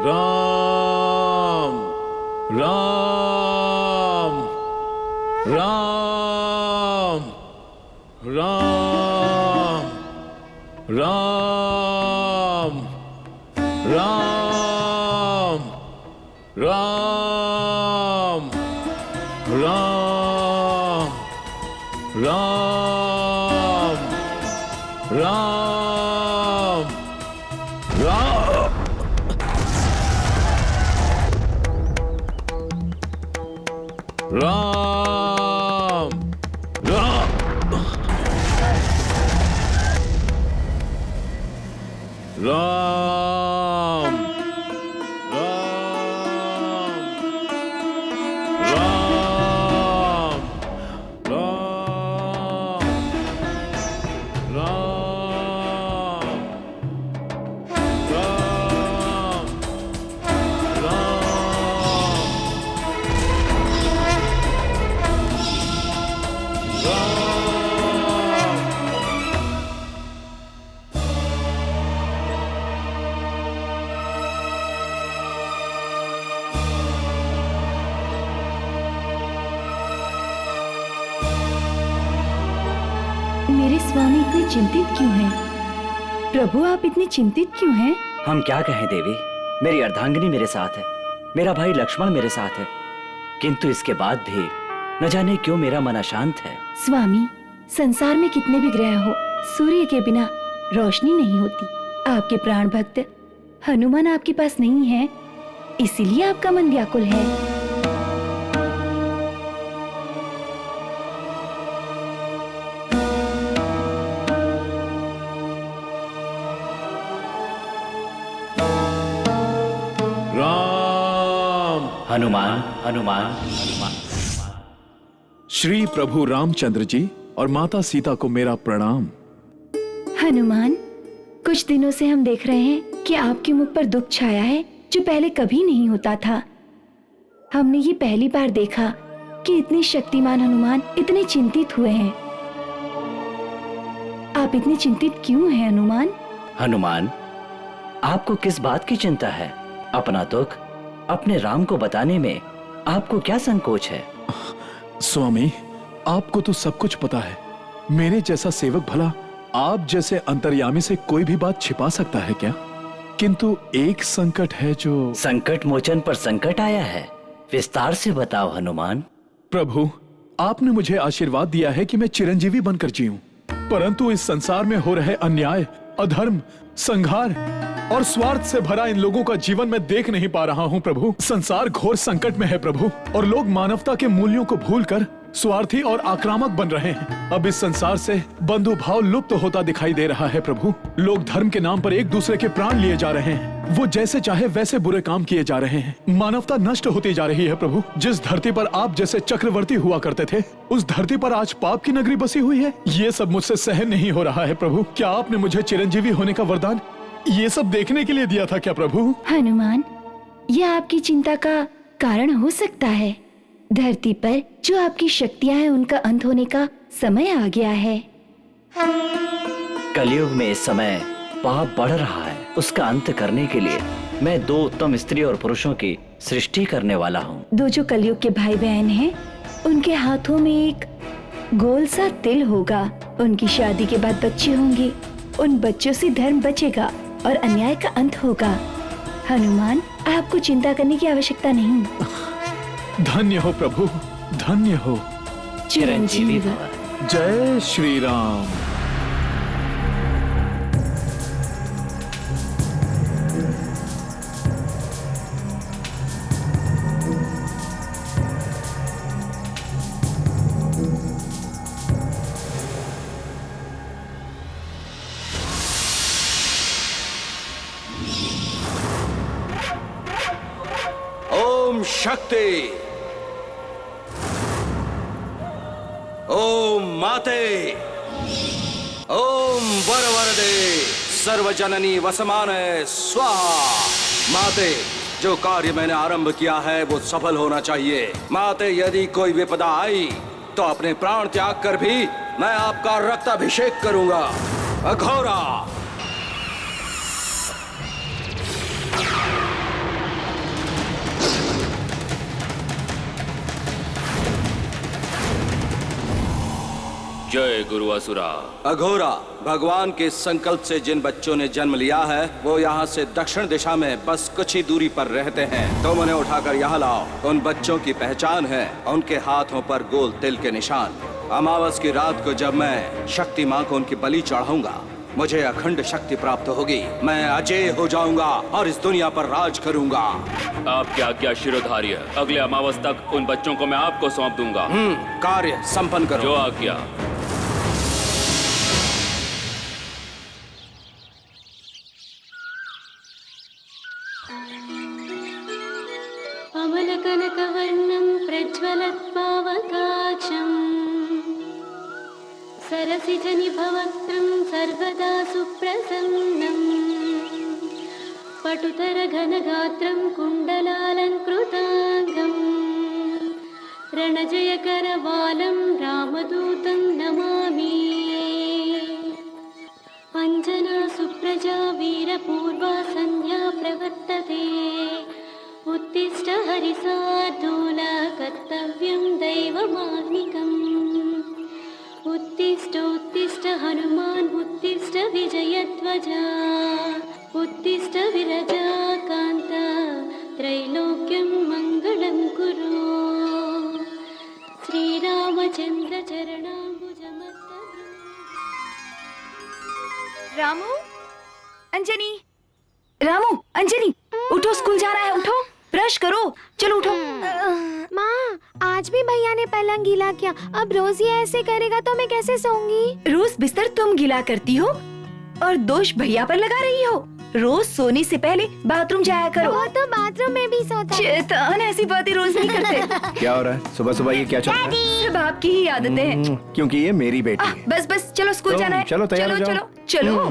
राम राम राम राम राम राम राम राम राम राम राम राम राम राम मेरे स्वामी इतने चिंतित क्यों हैं? प्रभु आप इतने चिंतित क्यों हैं? हम क्या कहें देवी, मेरी अर्धांगिनी मेरे साथ है, मेरा भाई लक्ष्मण मेरे साथ है, किंतु इसके बाद भी न जाने क्यों मेरा मन अशांत है। स्वामी, संसार में कितने भी ग्रह हो, सूर्य के बिना रोशनी नहीं होती। आपके प्राण भक्त हनुमान आपके पास नहीं है, इसीलिए आपका मन व्याकुल है। हनुमान हनुमान हनुमान। श्री प्रभु रामचंद्र जी और माता सीता को मेरा प्रणाम। हनुमान, कुछ दिनों से हम देख रहे हैं कि आपके मुख पर दुख छाया है, जो पहले कभी नहीं होता था। हमने ये पहली बार देखा कि इतने शक्तिमान हनुमान इतने चिंतित हुए हैं। आप इतने चिंतित क्यों हैं हनुमान? हनुमान, आपको किस बात की चिंता है? अपना दुख अपने राम को बताने में आपको क्या संकोच है? स्वामी, आपको तो सब कुछ पता है। मेरे जैसा सेवक भला आप जैसे अंतर्यामी से कोई भी बात छिपा सकता है क्या? किंतु एक संकट है जो... संकट मोचन पर संकट आया है, विस्तार से बताओ हनुमान। प्रभु, आपने मुझे आशीर्वाद दिया है कि मैं चिरंजीवी बनकर जीऊं, परंतु इस संसार में हो रहे अन्याय, अधर्म, संघार और स्वार्थ से भरा इन लोगों का जीवन मैं देख नहीं पा रहा हूं प्रभु। संसार घोर संकट में है प्रभु, और लोग मानवता के मूल्यों को भूलकर स्वार्थी और आक्रामक बन रहे हैं। अब इस संसार से बंधु भाव लुप्त होता दिखाई दे रहा है प्रभु। लोग धर्म के नाम पर एक दूसरे के प्राण लिए जा रहे हैं, वो जैसे चाहे वैसे बुरे काम किए जा रहे हैं। मानवता नष्ट होती जा रही है प्रभु। जिस धरती पर आप जैसे चक्रवर्ती हुआ करते थे, उस धरती पर आज पाप की नगरी बसी हुई है। ये सब मुझसे सहन नहीं हो रहा है प्रभु। क्या आपने मुझे चिरंजीवी होने का वरदान ये सब देखने के लिए दिया था क्या प्रभु? हनुमान, यह आपकी चिंता का कारण हो सकता है। धरती पर जो आपकी शक्तियां हैं, उनका अंत होने का समय आ गया है। कलयुग में इस समय पाप बढ़ रहा है, उसका अंत करने के लिए मैं दो उत्तम स्त्री और पुरुषों की सृष्टि करने वाला हूँ। दो जो कलयुग के भाई बहन हैं, उनके हाथों में एक गोल सा तिल होगा। उनकी शादी के बाद बच्चे होंगे, उन बच्चों से धर्म बचेगा और अन्याय का अंत होगा। हनुमान, आपको चिंता करने की आवश्यकता नहीं। धन्य हो प्रभु, धन्य हो। चिरंजीवी भव। जय श्री राम। ओम शक्ति, ओम माते, ओम वरवरदे, सर्वजननी वसमानय स्वाहा। माते, जो कार्य मैंने आरंभ किया है वो सफल होना चाहिए। माते, यदि कोई विपदा आई तो अपने प्राण त्याग कर भी मैं आपका रक्ताभिषेक करूंगा। अघोरा। जय गुरु असुरा। अघोरा, भगवान के संकल्प से जिन बच्चों ने जन्म लिया है वो यहाँ से दक्षिण दिशा में बस कुछ ही दूरी पर रहते हैं। तुम उन्हें उठाकर यहाँ लाओ। उन बच्चों की पहचान है उनके हाथों पर गोल तिल के निशान। अमावस की रात को जब मैं शक्ति माँ को उनकी बलि चढ़ाऊंगा, मुझे अखंड शक्ति प्राप्त होगी। मैं अजय हो जाऊंगा और इस दुनिया पर राज करूंगा। आपकी आज्ञा शिरोधार्य। अगले अमावस तक उन बच्चों को मैं आपको सौंप दूंगा। कार्य संपन्न करो। जो आज्ञा। अमलकनकवर्णं प्रज्वलत्पावकाक्षम् सरसिजनिभवक्त्रं सर्वदा सुप्रसन्नम् पटुतरघनगात्रं कुण्डलालङ्कृताङ्गम् रणजयकरवालं रामदूतं नमामि। अञ्जना सुप्रजा वीरपूर्वा सन्ध्या प्रवर्तते। उत्तिष्ठ हरिसार्दूल कर्तव्यं दैवमात्मिकम्। उत्तिष्ठ हनुमान् उत्तिष्ठ विजयध्वजा। उत्तिष्ठ विरजाकान्त त्रैलोक्यं मङ्गलं कुरु। श्रीरामचन्द्र चरणाम्बुजमस्तकम्। रामू, अंजनी, रामू, अंजनी, उठो, स्कूल जाना है, उठो, ब्रश करो, चलो उठो। माँ, आज भी भैया ने पलंग गीला किया। अब रोज ये ऐसे करेगा तो मैं कैसे सोऊंगी? रोज बिस्तर तुम गीला करती हो और दोष भैया पर लगा रही हो। रोज सोने से पहले बाथरूम जाया करो। वो तो बाथरूम में भी सोता है। चेतन, ऐसी बातें रोज नहीं करते। क्या हो रहा है सुबह सुबह? ये क्या चल रहा है? सब आपकी ही आदतें हैं। क्योंकि ये मेरी बेटी है। बस बस, चलो स्कूल जाना है। चलो तैयार हो चलो जाओ। चलो चलो।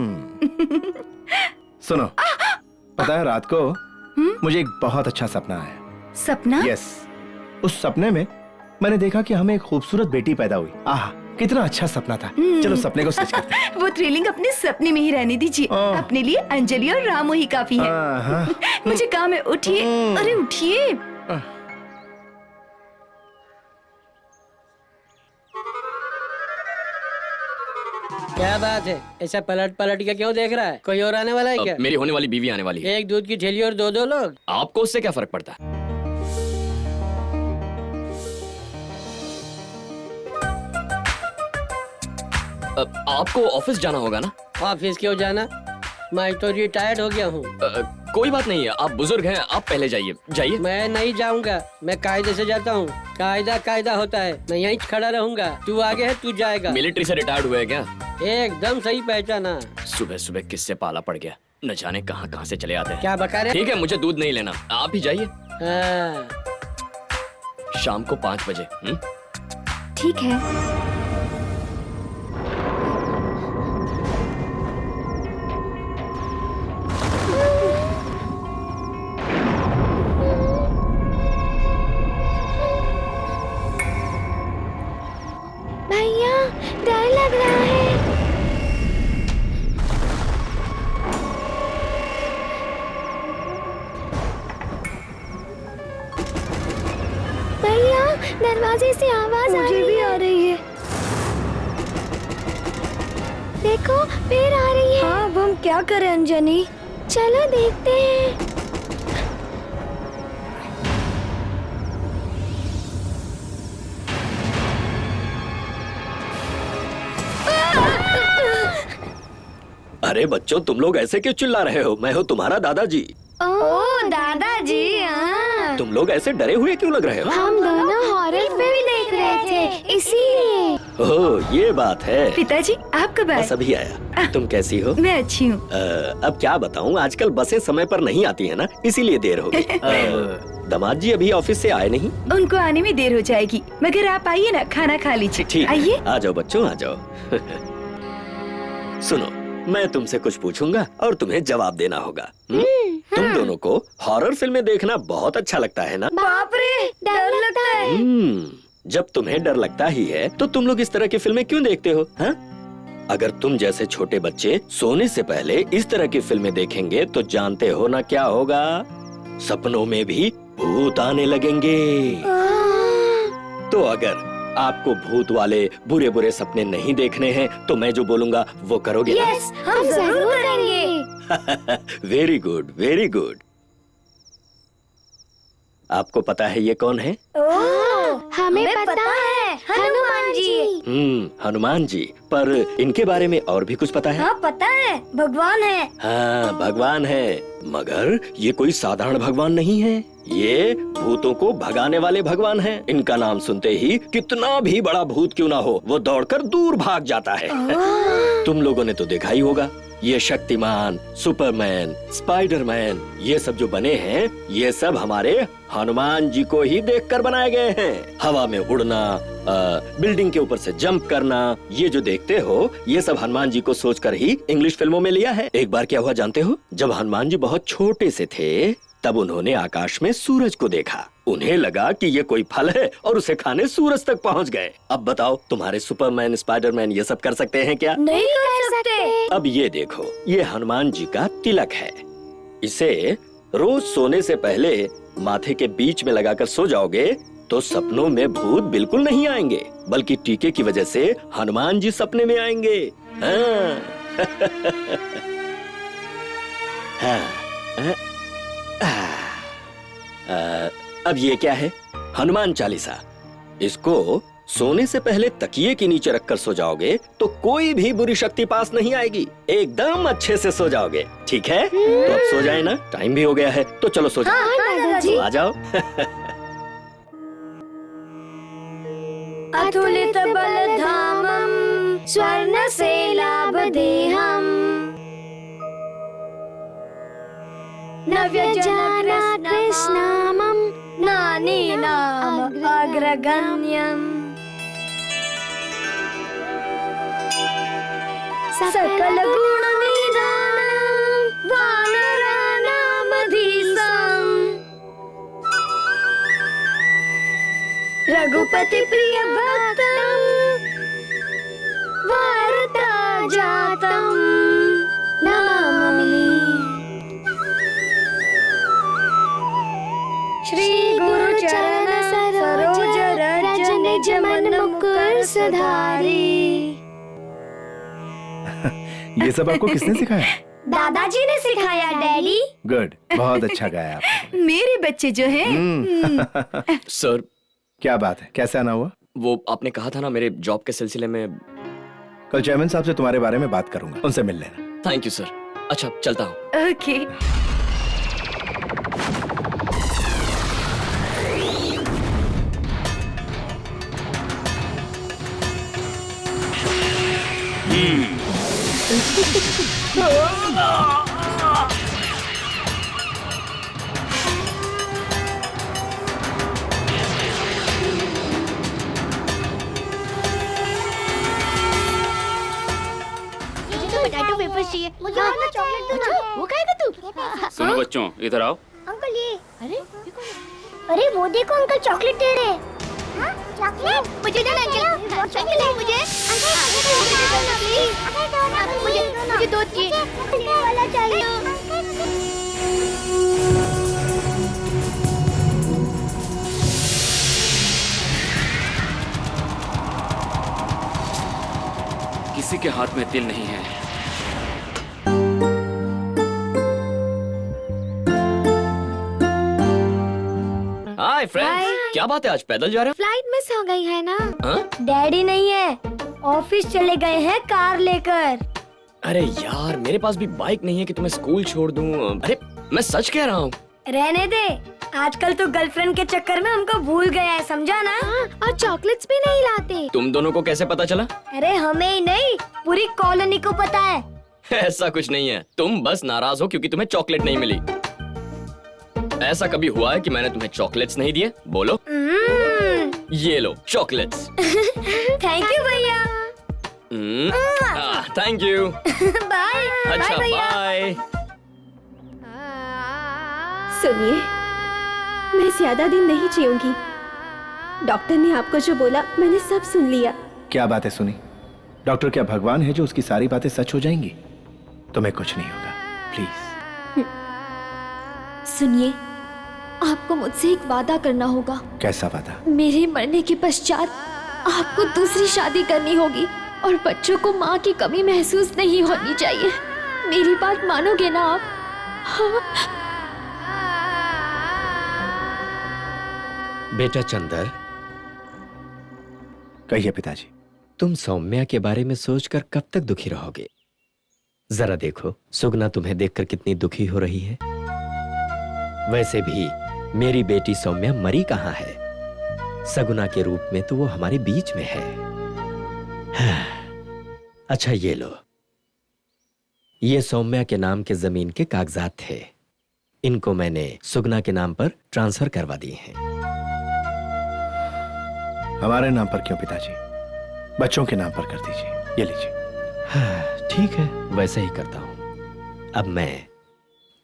सुनो, पता है रात को मुझे एक बहुत अच्छा सपना आया। सपना? यस, उस सपने में मैंने देखा कि हमें एक खूबसूरत बेटी पैदा हुई। आह, कितना अच्छा सपना था। चलो सपने को सच करते हैं। वो थ्रिलिंग अपने सपने में ही रहने दीजिए। अपने लिए अंजलि और रामू ही काफी है। मुझे काम है, उठिए। अरे उठिए। क्या बात है, ऐसा पलट पलट के क्यों देख रहा है? कोई और आने वाला है क्या? मेरी होने वाली बीवी आने वाली है। एक दूध की थैली और दो लोग। आपको उससे क्या फर्क पड़ता है? आपको ऑफिस जाना होगा ना? ऑफिस क्यों जाना? मैं तो रिटायर्ड हो गया हूँ। कोई बात नहीं है, आप बुजुर्ग हैं, आप पहले जाइए। जाइए। मैं नहीं जाऊंगा, मैं कायदे से जाता हूँ। कायदा होता है। मैं यहीं खड़ा रहूंगा। तू आगे है, तू जाएगा। मिलिट्री से रिटायर्ड हुए हैं क्या? एकदम सही पहचाना। सुबह सुबह किससे पाला पड़ गया, न जाने कहाँ से चले आते हैं। क्या बका रहे? ठीक है, मुझे दूध नहीं लेना, आप ही जाइए। हाँ। शाम को 5 बजे। ठीक है। भैया, डर लग रहा है। भैया, दरवाजे से आवाज आ रही है। देखो, फिर आ रही है। हाँ, अब हम क्या करें अंजनी? चलो देखते हैं। अरे बच्चों, तुम लोग ऐसे क्यों चिल्ला रहे हो? मैं हूँ तुम्हारा दादाजी। ओह दादाजी, हाँ। तुम लोग ऐसे डरे हुए क्यों लग रहे हो? हम दोनों हॉरर फिल्म देख रहे थे, इसीलिए। ओह, ये बात है। पिताजी, आप कब आए? बस अभी आया। तुम कैसी हो? मैं अच्छी हूँ। अब क्या बताऊँ, आजकल बसें समय पर नहीं आती है ना, इसीलिए देर हो गई। दामाद जी अभी ऑफिस से आए नहीं? उनको आने में देर हो जाएगी, मगर आप आइए ना, खाना खा लीजिए। ठीक, आइए। आ जाओ बच्चों, आ जाओ। सुनो, मैं तुमसे कुछ पूछूंगा और तुम्हें जवाब देना होगा। तुम दोनों को हॉरर फिल्में देखना बहुत अच्छा लगता है ना? बाप रे, डर लगता है। जब तुम्हें डर लगता ही है तो तुम लोग इस तरह की फिल्में क्यों देखते हो? हाँ? अगर तुम जैसे छोटे बच्चे सोने से पहले इस तरह की फिल्में देखेंगे तो जानते हो ना क्या होगा? सपनों में भी भूत आने लगेंगे। तो अगर आपको भूत वाले बुरे बुरे सपने नहीं देखने हैं तो मैं जो बोलूंगा वो करोगे ना? यस, हम जरूर करेंगे। Very good, very good. आपको पता है ये कौन है? हमें पता है, हनुमान जी। हनुमान जी। पर इनके बारे में और भी कुछ पता है? हाँ पता है, भगवान है। हाँ, भगवान है, मगर ये कोई साधारण भगवान नहीं है। ये भूतों को भगाने वाले भगवान हैं। इनका नाम सुनते ही कितना भी बड़ा भूत क्यों ना हो, वो दौड़कर दूर भाग जाता है। तुम लोगों ने तो देखा ही होगा, ये शक्तिमान, सुपरमैन, स्पाइडरमैन, ये सब जो बने हैं, ये सब हमारे हनुमान जी को ही देखकर बनाए गए हैं। हवा में उड़ना, बिल्डिंग के ऊपर से जंप करना, ये जो देखते हो, ये सब हनुमान जी को सोचकर ही इंग्लिश फिल्मों में लिया है। एक बार क्या हुआ जानते हो? जब हनुमान जी बहुत छोटे से थे, तब उन्होंने आकाश में सूरज को देखा। उन्हें लगा कि ये कोई फल है और उसे खाने सूरज तक पहुंच गए। अब बताओ, तुम्हारे सुपरमैन, स्पाइडरमैन ये सब कर सकते हैं क्या? नहीं कर सकते। अब ये देखो, ये हनुमान जी का तिलक है। इसे रोज सोने से पहले माथे के बीच में लगाकर सो जाओगे तो सपनों में भूत बिल्कुल नहीं आएंगे, बल्कि टीके की वजह से हनुमान जी सपने में आएंगे। हाँ। अब ये क्या है? हनुमान चालीसा। इसको सोने से पहले तकिए के नीचे रखकर सो जाओगे तो कोई भी बुरी शक्ति पास नहीं आएगी। एकदम अच्छे से सो जाओगे। ठीक है? तो अब सो जाए ना, टाइम भी हो गया है, तो चलो सो जाओ। दादाजी। आ जाओ। अतुलित बलधामं स्वर्णशैलाभदेहं नव्यजाना कृष्णामं नानीनाम अग्रगण्यम् सकलगुणनिधानं वानराणामधीशम् रघुपति प्रिय भक्तं वार्ता जातं नमामि। श्री गुरु चरण सरोज रज निज मन मुकुर सुधारी। ये सब आपको किसने सिखाया? दादाजी ने सिखाया डैडी। गुड, बहुत अच्छा गाया आपने। मेरे बच्चे जो हैं सर, क्या बात है, कैसे आना हुआ? वो आपने कहा था ना, मेरे जॉब के सिलसिले में। कल चेयरमैन साहब से तुम्हारे बारे में बात करूंगा, उनसे मिल लेना। Thank you sir. अच्छा, चलता हूँ। ओके। पोटैटो वेफर्स चाहिए। मुझे वाला चॉकलेट दो ना। वो खाएगा तू? सुनो बच्चों, इधर आओ। अंकल ये। अरे वो देखो अंकल, चॉकलेट दे रहे हैं। हाँ, चॉकलेट? मुझे दो ना अंकल। चॉकलेट मुझे। मुझे दो चाहिए। वाला चाहिए। किसी के हाथ में तिल नहीं है। हाय फ्रेंड्स, क्या बात है, आज पैदल जा रहे फ्लाइट मिस हो गई है ना? हो? डैडी नहीं है, ऑफिस चले गए हैं कार लेकर। अरे यार, मेरे पास भी बाइक नहीं है कि तुम्हें स्कूल छोड़ दूं। अरे मैं सच कह रहा हूँ। रहने दे, आजकल तो गर्लफ्रेंड के चक्कर में हमको भूल गया है, समझा ना? और चॉकलेट्स भी नहीं लाते। तुम दोनों को कैसे पता चला? अरे हमें ही नहीं, पूरी कॉलोनी को पता है। ऐसा कुछ नहीं है, तुम बस नाराज हो क्योंकि तुम्हें चॉकलेट नहीं मिली। ऐसा कभी हुआ है कि मैंने तुम्हें चॉकलेट्स नहीं दिए? बोलो। ये लो चॉकलेट्स। थैंक यू भैया। Thank you. बाय। अच्छा, बाय। सुनिए, मैं ज्यादा दिन नहीं जीऊंगी। डॉक्टर ने आपको जो बोला मैंने सब सुन लिया। क्या बात है सुनी? डॉक्टर क्या भगवान है जो उसकी सारी बातें सच हो जाएंगी? तुम्हें कुछ नहीं होगा, प्लीज। सुनिए, आपको मुझसे एक वादा करना होगा। कैसा वादा? मेरे मरने के पश्चात आपको दूसरी शादी करनी होगी और बच्चों को माँ की कमी महसूस नहीं होनी चाहिए। मेरी बात मानोगे ना आप? हाँ? बेटा चंदर, कहिए पिताजी। तुम सौम्या के बारे में सोचकर कब तक दुखी रहोगे? जरा देखो, सुगना तुम्हें देखकर कितनी दुखी हो रही है। वैसे भी मेरी बेटी सौम्या मरी कहाँ है? सगुना के रूप में तो वो हमारे बीच में है। अच्छा ये लो, ये सौम्या के नाम के जमीन के कागजात थे। इनको मैंने सुगना के नाम पर ट्रांसफर करवा दिए हैं। हमारे नाम पर क्यों पिताजी? बच्चों के नाम पर कर दीजिए। ये लीजिए। ठीक है, वैसे ही करता हूं। अब मैं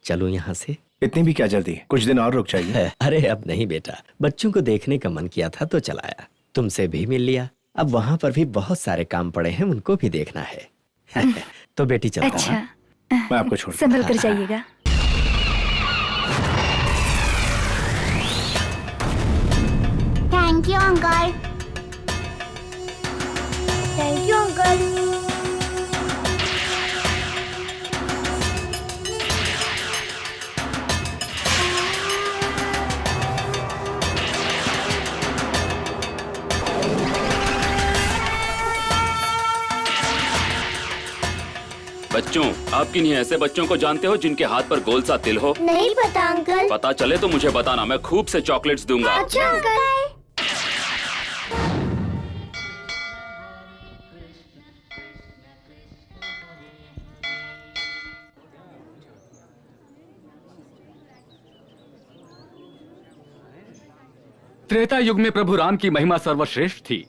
चलूं यहाँ से? इतनी भी क्या जल्दी है? कुछ दिन और रुक जाइए। अरे अब नहीं बेटा, बच्चों को देखने का मन किया था तो चलाया। तुमसे भी मिल लिया। अब वहां पर भी बहुत सारे काम पड़े हैं, उनको भी देखना है। तो बेटी चलता हूं। अच्छा, मैं आपको छोड़ संभल कर जाइएगा। Thank you uncle. Thank you uncle. बच्चों, आप किन्हीं ऐसे बच्चों को जानते हो जिनके हाथ पर गोल सा तिल हो? नहीं पता अंकल। पता चले तो मुझे बताना, मैं खूब से चॉकलेट्स दूंगा। अच्छा अंकल। त्रेता युग में प्रभु राम की महिमा सर्वश्रेष्ठ थी।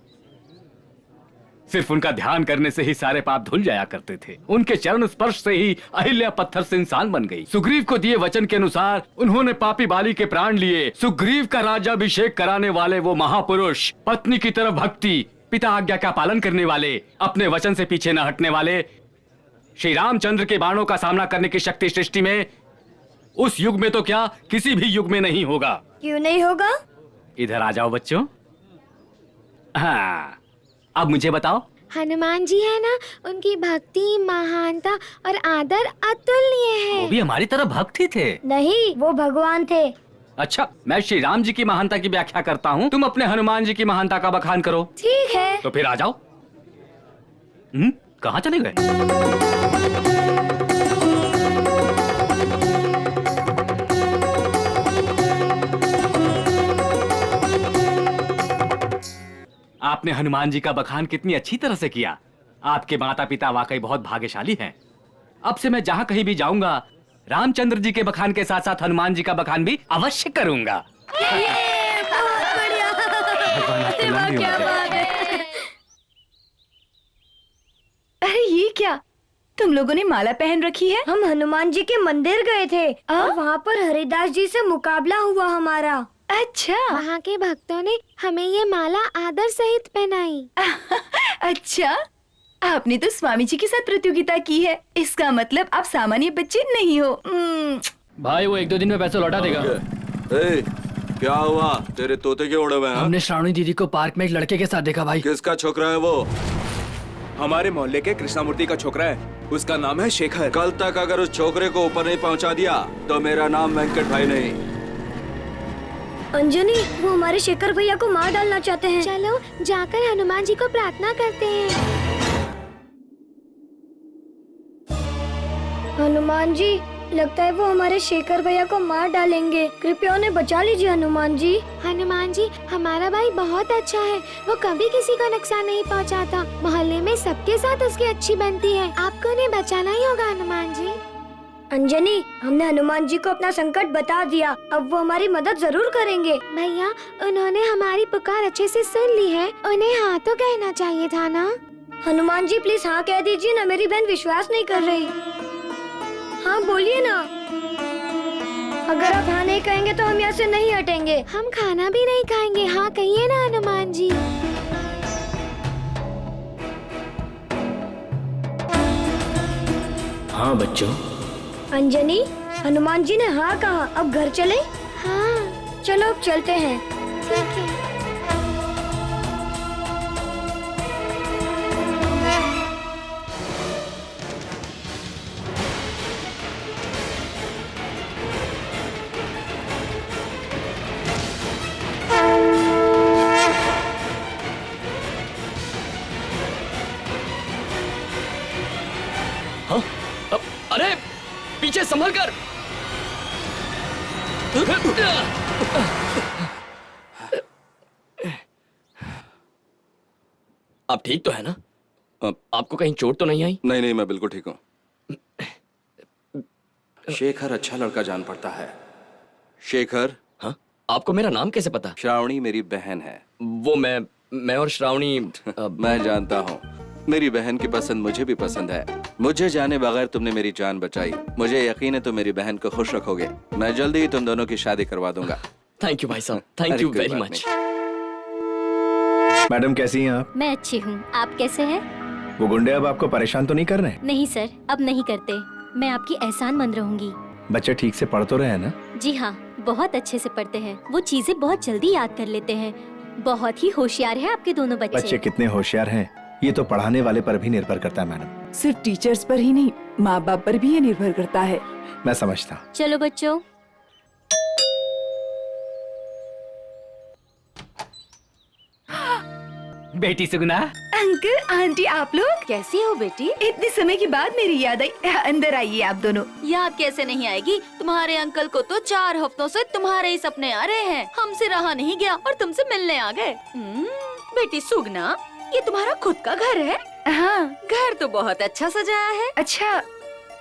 सिर्फ उनका ध्यान करने से ही सारे पाप धुल जाया करते थे। उनके चरण स्पर्श से ही अहिल्या पत्थर से इंसान बन गई। सुग्रीव को दिए वचन के अनुसार उन्होंने पापी बाली के प्राण लिए। सुग्रीव का राज्याभिषेक कराने वाले वो महापुरुष, पत्नी की तरफ भक्ति, पिता आज्ञा का पालन करने वाले, अपने वचन से पीछे न हटने वाले श्री रामचंद्र के बाणों का सामना करने की शक्ति सृष्टि में उस युग में तो क्या, किसी भी युग में नहीं होगा। क्यों नहीं होगा? इधर आ जाओ बच्चों। हाँ, अब मुझे बताओ। हनुमान जी है ना, उनकी भक्ति, महानता और आदर अतुलनीय है। वो भी हमारी तरह भक्त ही थे। नहीं, वो भगवान थे। अच्छा, मैं श्री राम जी की महानता की व्याख्या करता हूँ, तुम अपने हनुमान जी की महानता का बखान करो। ठीक है। तो फिर आ जाओ। कहाँ चले गए? आपने हनुमान जी का बखान कितनी अच्छी तरह से किया। आपके माता पिता वाकई बहुत भाग्यशाली हैं। अब से मैं जहाँ कहीं भी जाऊंगा रामचंद्र जी के बखान के साथ साथ हनुमान जी का बखान भी अवश्य करूंगा। अरे ये क्या, तुम लोगों ने माला पहन रखी है? हम हनुमान जी के मंदिर गए थे और वहाँ पर हरिदास जी से मुकाबला हुआ हमारा। अच्छा, वहाँ के भक्तों ने हमें ये माला आदर सहित पहनाई। अच्छा, आपने तो स्वामी जी के साथ प्रतियोगिता की है। इसका मतलब आप सामान्य बच्चे नहीं हो। भाई वो 1-2 दिन में पैसा लौटा देगा। ए, क्या हुआ? तेरे तोते क्यों उड़े हुए हैं? हमने श्रावणी दीदी को पार्क में एक लड़के के साथ देखा भाई। किसका छोकरा है वो? हमारे मोहल्ले के कृष्णामूर्ति का छोकरा है, उसका नाम है शेखर। कल तक अगर उस छोकरे को ऊपर नहीं पहुंचा दिया तो मेरा नाम वेंकट भाई नहीं। अंजनी, वो हमारे शेखर भैया को मार डालना चाहते हैं। चलो जाकर हनुमान जी को प्रार्थना करते हैं। हनुमान जी, लगता है वो हमारे शेखर भैया को मार डालेंगे। कृपया उन्हें बचा लीजिए हनुमान जी। हनुमान जी, हमारा भाई बहुत अच्छा है। वो कभी किसी को नुकसान नहीं पहुंचाता। मोहल्ले में सबके साथ उसकी अच्छी बनती है। आपको उन्हें बचाना ही होगा हनुमान जी। अंजनी, हमने हनुमान जी को अपना संकट बता दिया। अब वो हमारी मदद जरूर करेंगे। भैया, उन्होंने हमारी पुकार अच्छे से सुन ली है। उन्हें हाँ तो कहना चाहिए था ना। हनुमान जी प्लीज हाँ कह दीजिए ना, मेरी बहन विश्वास नहीं कर रही। हाँ बोलिए ना। अगर आप हाँ नहीं कहेंगे तो हम यहाँ से नहीं हटेंगे। हम खाना भी नहीं खाएंगे। हाँ कहिए ना हनुमान जी। हाँ बच्चों। अंजनी, हनुमान जी ने हाँ कहा, अब घर चले? हाँ चलो अब चलते हैं। ठीक है। संभल कर। आप ठीक तो है ना? आपको कहीं चोट तो नहीं आई? नहीं नहीं, मैं बिल्कुल ठीक हूँ। शेखर अच्छा लड़का जान पड़ता है। शेखर। हाँ? आपको मेरा नाम कैसे पता? श्रावणी मेरी बहन है। वो मैं और श्रावणी मैं जानता हूँ। मेरी बहन की पसंद मुझे भी पसंद है। मुझे जाने बगैर तुमने मेरी जान बचाई। मुझे यकीन है तुम मेरी बहन को खुश रखोगे। मैं जल्दी ही तुम दोनों की शादी करवा दूंगा। थैंक यू भाई साहब, thank you very much. Madam कैसी हैं आप? मैं अच्छी हूँ, आप कैसे हैं? वो गुंडे अब आपको परेशान तो नहीं कर रहे? नहीं सर, अब नहीं करते। मैं आपकी एहसानमंद रहूंगी। बच्चे ठीक से पढ़ तो रहे हैं ना? जी हाँ, बहुत अच्छे से पढ़ते हैं। वो चीजें बहुत जल्दी याद कर लेते हैं। बहुत ही होशियार है आपके दोनों बच्चे। बच्चे कितने होशियार हैं ये तो पढ़ाने वाले पर भी निर्भर करता है मैडम। सिर्फ टीचर्स पर ही नहीं, माँ बाप पर भी ये निर्भर करता है। मैं समझता हूँ। चलो बच्चों। बेटी सुगना। अंकल आंटी, आप लोग कैसी हो बेटी? इतने समय के बाद मेरी याद आई। अंदर आइए आप दोनों। याद कैसे नहीं आएगी? तुम्हारे अंकल को तो 4 हफ्तों से तुम्हारे ही सपने आ रहे हैं। हमसे रहा नहीं गया और तुमसे मिलने आ गए। बेटी सुगना, ये तुम्हारा खुद का घर है? हाँ। घर तो बहुत अच्छा सजाया है। अच्छा,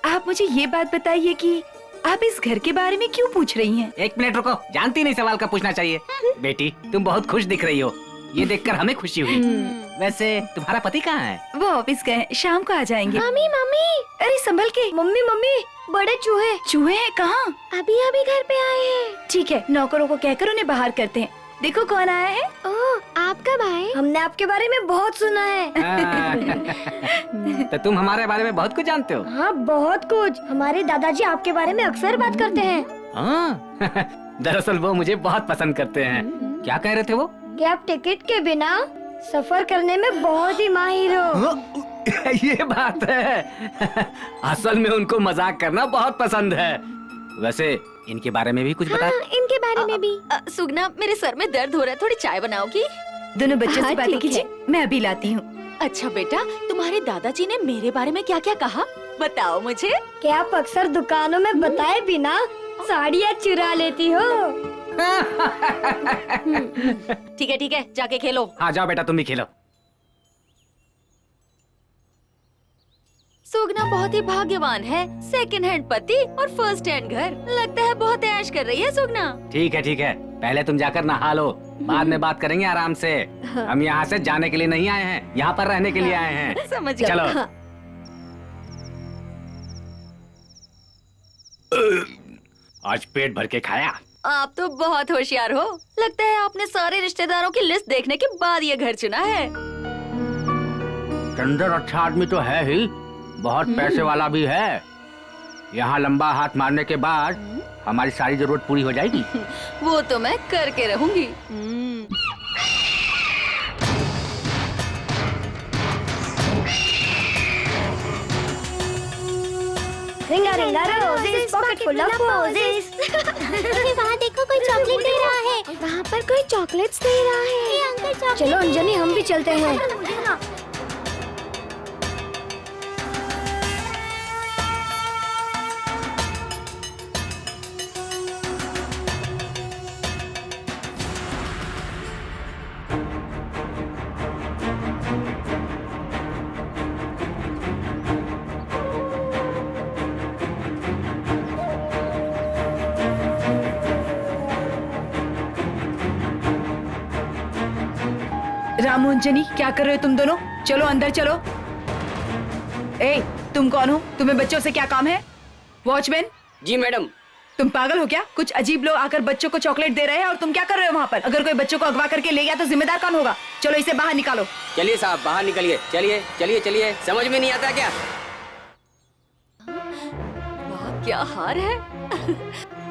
आप मुझे ये बात बताइए कि आप इस घर के बारे में क्यों पूछ रही हैं? 1 मिनट रुको, जानती नहीं सवाल का पूछना चाहिए। बेटी तुम बहुत खुश दिख रही हो, ये देखकर हमें खुशी हुई। वैसे तुम्हारा पति कहाँ है? वो ऑफिस गए, शाम को आ जाएंगे। मम्मी मम्मी, अरे संभल के। मम्मी मम्मी, बड़े चूहे। चूहे हैं कहाँ? अभी अभी घर पे आए हैं। ठीक है, नौकरों को कहकर उन्हें बाहर करते हैं। देखो कौन आया है। ओह, आप कब आए? हमने आपके बारे में बहुत सुना है। तो तुम हमारे बारे में बहुत कुछ जानते हो? हाँ, बहुत कुछ। हमारे दादाजी आपके बारे में अक्सर बात करते हैं। हाँ। दरअसल वो मुझे बहुत पसंद करते हैं। क्या कह रहे थे वो? कि आप टिकट के बिना सफर करने में बहुत ही माहिर हो। ये बात है। असल में उनको मजाक करना बहुत पसंद है। वैसे इनके बारे में भी कुछ बता। इनके बारे में भी। सुगना, मेरे सर में दर्द हो रहा है, थोड़ी चाय बनाओगी? दोनों बच्चों से बातें ठीक कीजिए, मैं अभी लाती हूँ। अच्छा बेटा, तुम्हारे दादाजी ने मेरे बारे में क्या क्या कहा, बताओ मुझे। कि आप अक्सर दुकानों में बताए बिना साड़ियाँ चुरा लेती हो। ठीक है, जाके खेलो। हाँ जाओ बेटा, तुम भी खेलो। सुगना बहुत ही भाग्यवान है। सेकंड हैंड पति और फर्स्ट हैंड घर। लगता है बहुत ऐश कर रही है सुगना। ठीक है, पहले तुम जाकर नहा लो, बाद में बात करेंगे आराम से। हम यहाँ से जाने के लिए नहीं आए हैं, यहाँ पर रहने के लिए आए हैं। समझ गया। चलो। आज पेट भर के खाया। आप तो बहुत होशियार हो। लगता है आपने सारे रिश्तेदारों की लिस्ट देखने के बाद ये घर चुना है। चंदर अच्छा आदमी तो है ही, बहुत पैसे वाला भी है। यहाँ लंबा हाथ मारने के बाद हमारी सारी जरूरत पूरी हो जाएगी। वो तो मैं करके रहूंगी। Ringa ringa roses, pocket full of posies. वहाँ देखो, कोई चॉकलेट दे रहा है। वहाँ पर कोई चॉकलेट्स दे रहा है। Uncle chocolate. चलो अंजनी, हम भी चलते हैं। रामू अंजनी, क्या कर रहे हो तुम दोनों? चलो अंदर चलो। ए, तुम कौन हो? तुम्हें बच्चों से क्या काम है? वॉचमैन। जी मैडम। तुम पागल हो क्या? कुछ अजीब लोग आकर बच्चों को चॉकलेट दे रहे हैं और तुम क्या कर रहे हो वहाँ पर? अगर कोई बच्चों को अगवा करके ले गया तो जिम्मेदार कौन होगा? चलो इसे बाहर निकालो। चलिए साहब, बाहर निकलिए। चलिए चलिए चलिए, समझ में नहीं आता क्या? वाह, क्या हार है।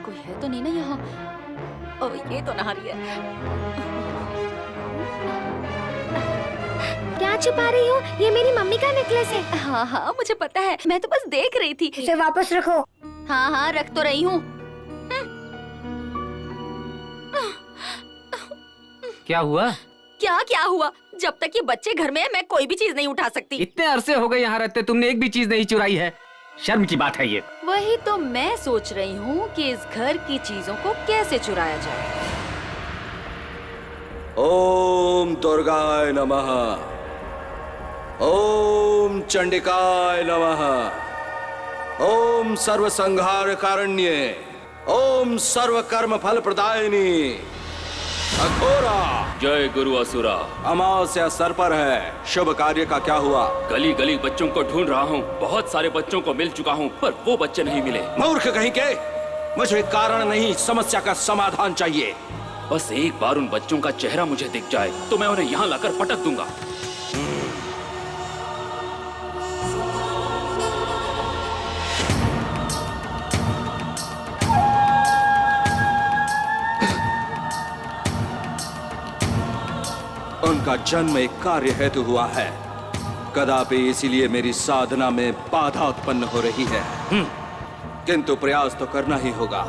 कोई है तो नहीं ना यहाँ? ओह, ये तो नहारी है। क्या छुपा रही हो? ये मेरी मम्मी का नेकलेस है। हाँ, मुझे पता है, मैं तो बस देख रही थी। इसे वापस रखो। हाँ, रख तो रही हूँ। क्या हुआ? क्या हुआ? जब तक ये बच्चे घर में है, मैं कोई भी चीज नहीं उठा सकती। इतने अरसे हो गए यहाँ रहते, तुमने एक भी चीज नहीं चुराई है। शर्म की बात है ये। वही तो मैं सोच रही हूँ कि इस घर की चीजों को कैसे चुराया जाए। ओम दुर्गाय नमः। ओम चंडिकाय नमः। ओम सर्व संहार कारण्ये। ओम सर्व कर्म फल प्रदायिनी। अघोरा। जय गुरु असुरा। अमावस्या सर पर है, शुभ कार्य का क्या हुआ? गली गली बच्चों को ढूंढ रहा हूँ, बहुत सारे बच्चों को मिल चुका हूँ, पर वो बच्चे नहीं मिले। मूर्ख कहीं के, मुझे कारण नहीं समस्या का समाधान चाहिए। बस एक बार उन बच्चों का चेहरा मुझे दिख जाए तो मैं उन्हें यहाँ लाकर पटक दूंगा। उनका जन्म एक कार्य हेतु हुआ है, कदापि इसीलिए मेरी साधना में बाधा उत्पन्न हो रही है। किंतु प्रयास तो करना ही होगा।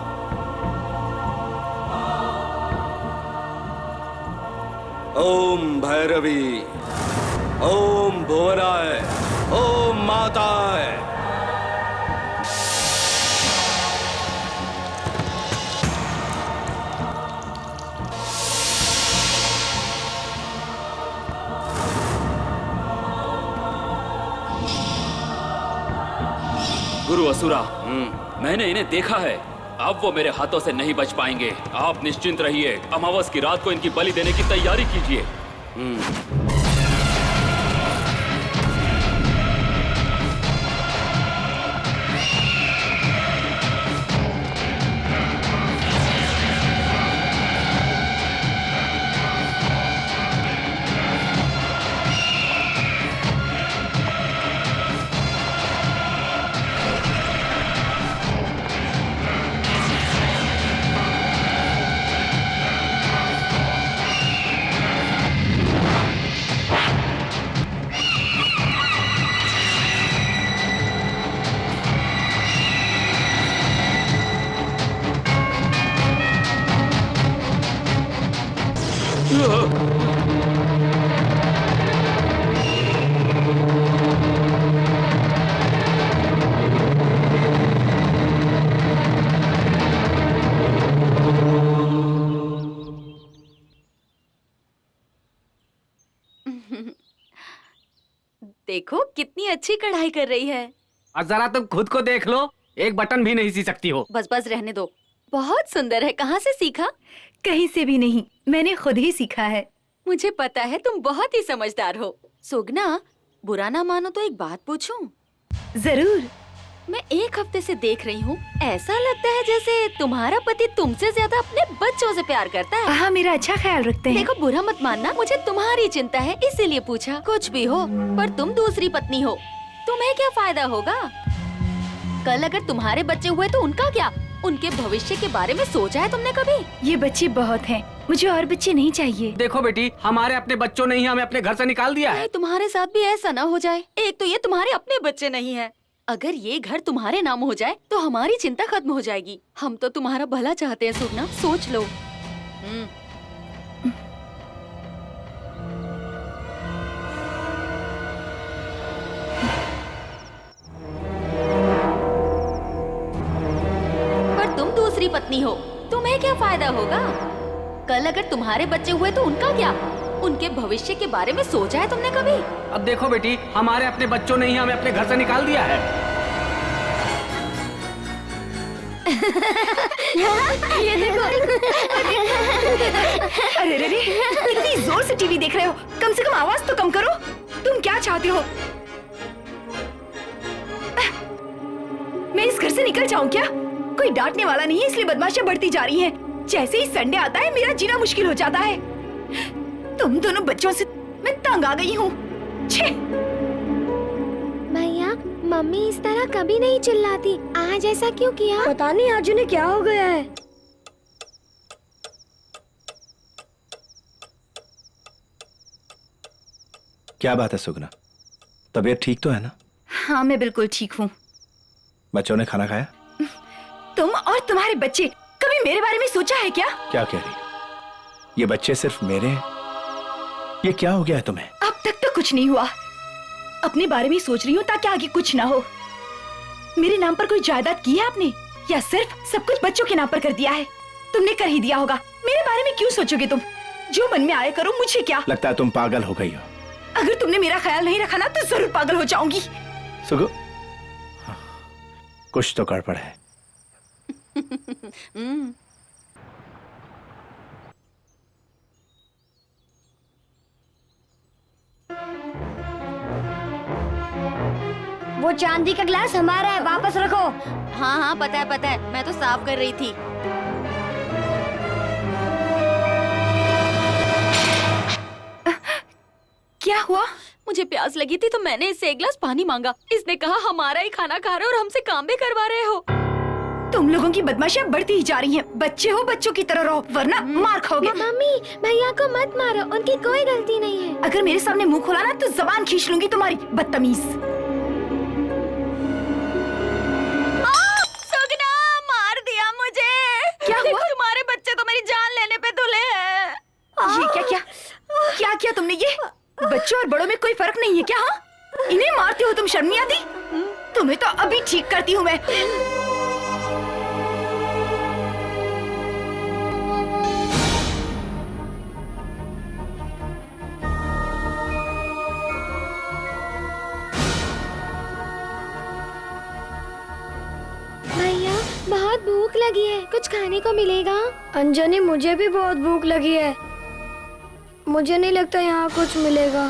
ओम भैरवी। ओम भुवनाय। ओम माताय। गुरु असुरा, मैंने इन्हें देखा है, अब वो मेरे हाथों से नहीं बच पाएंगे। आप निश्चिंत रहिए, अमावस की रात को इनकी बलि देने की तैयारी कीजिए। देखो कितनी अच्छी कढ़ाई कर रही है। और जरा तुम खुद को देख लो, एक बटन भी नहीं सी सकती हो। बस बस रहने दो, बहुत सुंदर है। कहाँ से सीखा? कहीं से भी नहीं, मैंने खुद ही सीखा है। मुझे पता है तुम बहुत ही समझदार हो। सुगना, बुरा ना मानो तो एक बात पूछूं? जरूर। मैं एक हफ्ते से देख रही हूँ, ऐसा लगता है जैसे तुम्हारा पति तुमसे ज्यादा अपने बच्चों से प्यार करता है। हाँ, मेरा अच्छा ख्याल रखते हैं। देखो बुरा मत मानना, मुझे तुम्हारी चिंता है इसीलिए पूछा। कुछ भी हो, पर तुम दूसरी पत्नी हो, तुम्हें क्या फायदा होगा? कल अगर तुम्हारे बच्चे हुए तो उनका क्या? उनके भविष्य के बारे में सोचा है तुमने कभी? ये बच्चे बहुत हैं, मुझे और बच्चे नहीं चाहिए। देखो बेटी, हमारे अपने बच्चों ने ही हमें अपने घर से निकाल दिया है। तुम्हारे साथ भी ऐसा ना हो जाए। एक तो ये तुम्हारे अपने बच्चे नहीं है, अगर ये घर तुम्हारे नाम हो जाए तो हमारी चिंता खत्म हो जाएगी। हम तो तुम्हारा भला चाहते हैं सुगना, सोच लो। पर तुम दूसरी पत्नी हो, तुम्हें क्या फायदा होगा? कल अगर तुम्हारे बच्चे हुए तो उनका क्या? उनके भविष्य के बारे में सोचा है तुमने कभी? अब देखो बेटी, हमारे अपने बच्चों ने ही हमें अपने घर से निकाल दिया है। ये देखो। अरे रे रे, इतनी जोर से टीवी देख रहे हो, कम से कम आवाज तो कम करो। तुम क्या चाहते हो? मैं इस घर से निकल जाऊं क्या? कोई डांटने वाला नहीं है, इसलिए बदमाशियां बढ़ती जा रही हैं। जैसे ही संडे आता है मेरा जीना मुश्किल हो जाता है। तुम दोनों बच्चों से मैं तंग आ गई हूँ। छे! भैया, मम्मी इस तरह कभी नहीं चिल्लाती, आज ऐसा क्यों किया? पता नहीं आज उन्हें क्या हो गया है। क्या बात है सुगना, तबीयत ठीक तो है ना? हाँ, मैं बिल्कुल ठीक हूँ। बच्चों ने खाना खाया? तुम और तुम्हारे बच्चे कभी मेरे बारे में सोचा है क्या? क्या कह रही? ये बच्चे सिर्फ मेरे हैं? ये क्या हो गया है तुम्हें? अब तक तो कुछ नहीं हुआ, अपने बारे में सोच रही हूँ ताकि आगे कुछ ना हो। मेरे नाम पर कोई जायदाद की है आपने, या सिर्फ सब कुछ बच्चों के नाम पर कर दिया है? तुमने कर ही दिया होगा। मेरे बारे में क्यों सोचोगे तुम? जो मन में आए करो, मुझे क्या। लगता है तुम पागल हो गई हो। अगर तुमने मेरा ख्याल नहीं रखा ना तो जरूर पागल हो जाऊंगी। सुगु, कुछ तो गड़बड़ है। वो चांदी का ग्लास हमारा है, वापस रखो। हाँ हाँ पता है, मैं तो साफ कर रही थी। क्या हुआ? मुझे प्यास लगी थी तो मैंने इससे एक गिलास पानी मांगा। इसने कहा हमारा ही खाना खा रहे हो और हमसे काम भी करवा रहे हो। तुम लोगों की बदमाशियां बढ़ती ही जा रही हैं। बच्चे हो, बच्चों की तरह रहो, वरना मार खाओगे। मम्मी, भैया को मत मारो, उनकी कोई गलती नहीं है। अगर मेरे सामने मुंह खोला ना तो जबान खींच लूंगी तुम्हारी, बदतमीज। सुगना, मार दिया मुझे। क्या हुआ? तुम्हारे बच्चे तो मेरी जान लेने पे तुले हैं। ये क्या किया तुमने? ये बच्चों और बड़ों में कोई फर्क नहीं है क्या? हाँ, इन्हें मारते हो तुम, शर्म नहीं आती? तुम्हें तो अभी ठीक करती हूँ मैं। भैया, बहुत भूख लगी है, कुछ खाने को मिलेगा? अंजनी, मुझे भी बहुत भूख लगी है। मुझे नहीं लगता यहाँ कुछ मिलेगा।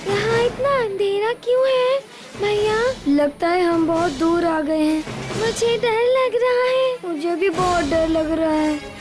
यहाँ इतना अंधेरा क्यों है? भैया, लगता है हम बहुत दूर आ गए हैं। मुझे डर लग रहा है। मुझे भी बहुत डर लग रहा है।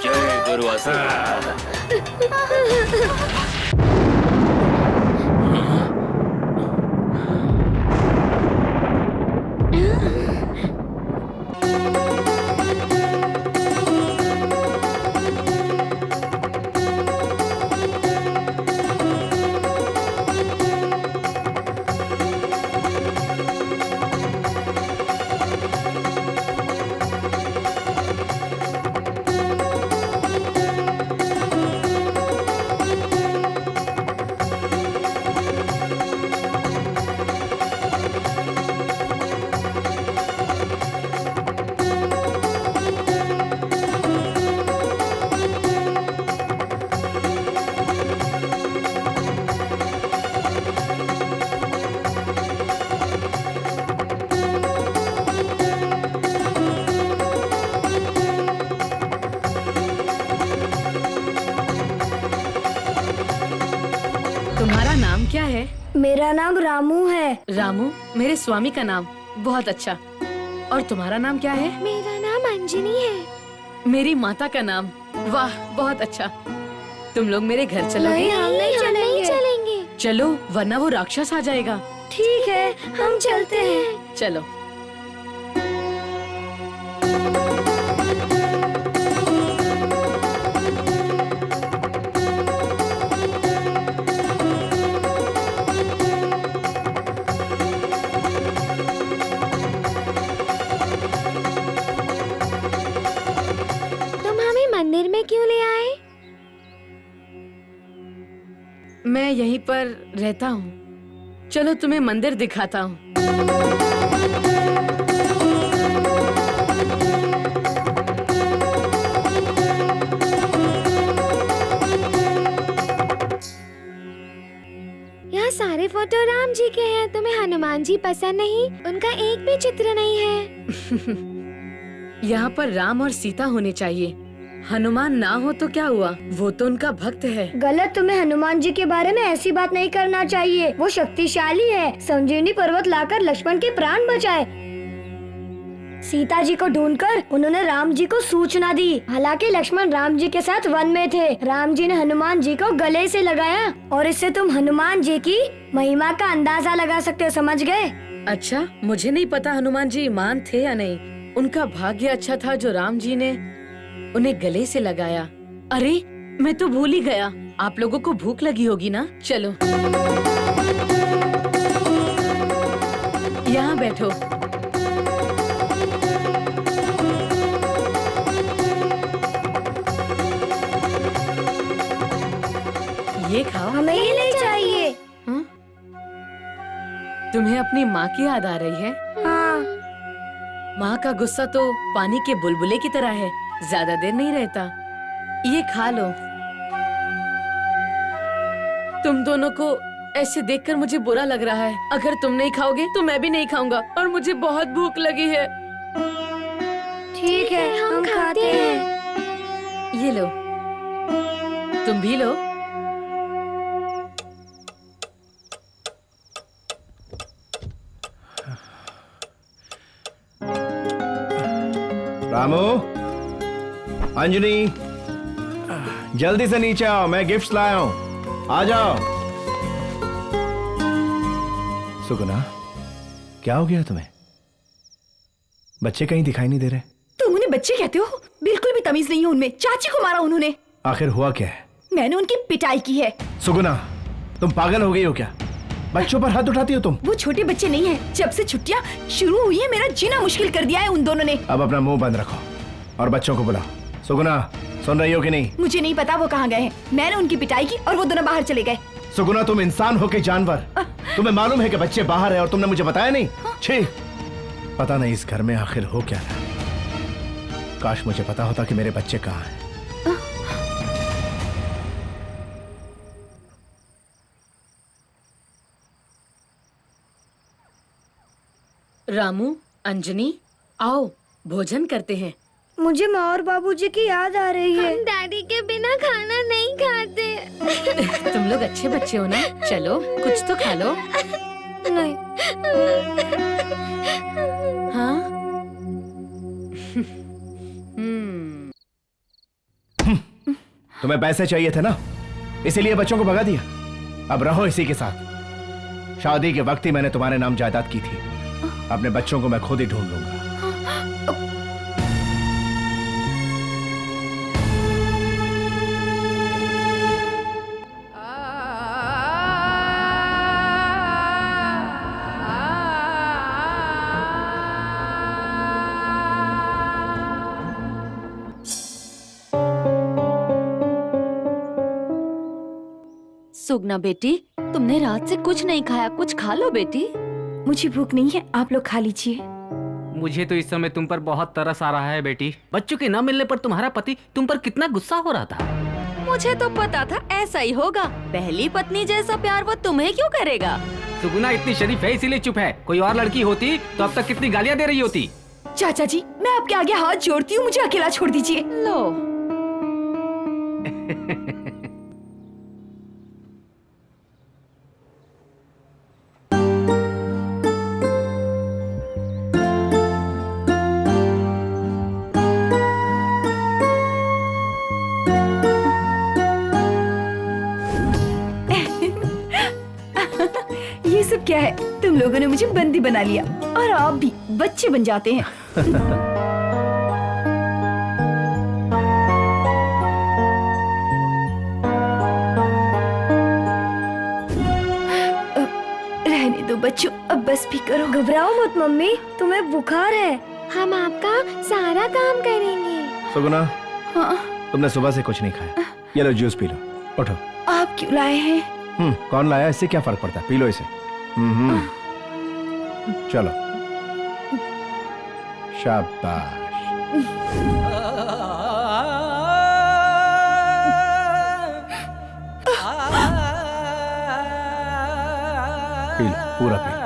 जय दुर्वासा। तुम्हारा नाम क्या है? मेरा नाम रामू है। रामू, मेरे स्वामी का नाम। बहुत अच्छा। और तुम्हारा नाम क्या है? मेरा नाम अंजनी है। मेरी माता का नाम। वाह, बहुत अच्छा। तुम लोग मेरे घर चलोगे? नहीं, हम नहीं चलेंगे। चलो, वरना वो राक्षस आ जाएगा। ठीक है, हम चलते हैं। चलो। मंदिर में क्यों ले आए? मैं यहीं पर रहता हूँ। चलो तुम्हें मंदिर दिखाता हूँ। यहाँ सारे फोटो राम जी के हैं। तुम्हें हनुमान जी पसंद नहीं? उनका एक भी चित्र नहीं है। यहाँ पर राम और सीता होने चाहिए। हनुमान ना हो तो क्या हुआ, वो तो उनका भक्त है। गलत, तुम्हें हनुमान जी के बारे में ऐसी बात नहीं करना चाहिए। वो शक्तिशाली है। संजीवनी पर्वत लाकर लक्ष्मण के प्राण बचाए। सीता जी को ढूंढकर उन्होंने राम जी को सूचना दी। हालांकि लक्ष्मण राम जी के साथ वन में थे। राम जी ने हनुमान जी को गले से लगाया और इससे तुम हनुमान जी की महिमा का अंदाजा लगा सकते हो, समझ गए? अच्छा, मुझे नहीं पता हनुमान जी ईमान थे या नहीं। उनका भाग्य अच्छा था जो राम जी ने उन्हें गले से लगाया। अरे मैं तो भूल ही गया, आप लोगों को भूख लगी होगी ना? चलो यहाँ बैठो। ये खाओ। हमें ये नहीं चाहिए। तुम्हें अपनी माँ की याद आ रही है? हाँ। माँ का गुस्सा तो पानी के बुलबुले की तरह है, ज्यादा देर नहीं रहता। ये खा लो। तुम दोनों को ऐसे देखकर मुझे बुरा लग रहा है। अगर तुम नहीं खाओगे तो मैं भी नहीं खाऊंगा और मुझे बहुत भूख लगी है। ठीक है, हम खाते हैं। ये लो, तुम भी लो। रामू, अंजनी, जल्दी से नीचे आओ, मैं गिफ्ट्स लाया हूँ। आ जाओ। सुगुना, क्या हो गया तुम्हें? बच्चे कहीं दिखाई नहीं दे रहे। तुम उन्हें बच्चे कहते हो? बिल्कुल भी तमीज नहीं है उनमें। चाची को मारा उन्होंने। आखिर हुआ क्या है? मैंने उनकी पिटाई की है। सुगुना, तुम पागल हो गई हो क्या? बच्चों पर हाथ उठाती हो तुम? वो छोटे बच्चे नहीं है। जब से छुट्टियां शुरू हुई है, मेरा जीना मुश्किल कर दिया है उन दोनों ने। अब अपना मुंह बंद रखो और बच्चों को बुलाओ। सुगुना, सुन रही हो कि नहीं? मुझे नहीं पता वो कहाँ गए हैं। मैंने उनकी पिटाई की और वो दोनों बाहर चले गए। सुगुना, तुम इंसान हो के जानवर। तुम्हें मालूम है कि बच्चे बाहर है और तुमने मुझे बताया नहीं? छी, पता नहीं इस घर में आखिर हो क्या रहा है। काश मुझे पता होता कि मेरे बच्चे कहाँ हैं। रामू, अंजनी, आओ भोजन करते हैं। मुझे माँ और बाबूजी की याद आ रही है। हम डैडी के बिना खाना नहीं खाते। तुम लोग अच्छे बच्चे हो ना? चलो कुछ तो खा लो। नहीं। हाँ? तुम्हें पैसे चाहिए थे ना, इसीलिए बच्चों को भगा दिया। अब रहो इसी के साथ। शादी के वक्त ही मैंने तुम्हारे नाम जायदाद की थी। अपने बच्चों को मैं खुद ही ढूंढ लूंगा। सुगना बेटी, तुमने रात से कुछ नहीं खाया, कुछ खा लो बेटी। मुझे भूख नहीं है, आप लोग खा लीजिए। मुझे तो इस समय तुम पर बहुत तरस आ रहा है बेटी। बच्चों के न मिलने पर तुम्हारा पति तुम पर कितना गुस्सा हो रहा था। मुझे तो पता था ऐसा ही होगा। पहली पत्नी जैसा प्यार वो तुम्हें क्यों करेगा? सुगुना इतनी शरीफ है इसीलिए चुप है। कोई और लड़की होती तो अब तक कितनी गालियाँ दे रही होती। चाचा जी, मैं आपके आगे हाथ जोड़ती हूँ, मुझे अकेला छोड़ दीजिए। लो। ये सब क्या है? तुम लोगों ने मुझे बंदी बना लिया और आप भी बच्चे बन जाते हैं। रहने दो बच्चों, अब बस भी करो। घबराओ मत मम्मी, तुम्हें बुखार है। हम आपका सारा काम करेंगे। सुगुना, हाँ? तुमने सुबह से कुछ नहीं खाया। ये लो जूस पी लो, उठो। आप क्यों लाए हैं? कौन लाया? इससे क्या फर्क पड़ता है, पी लो इसे। चलो, शाबाश। पी लो, पूरा पी लो।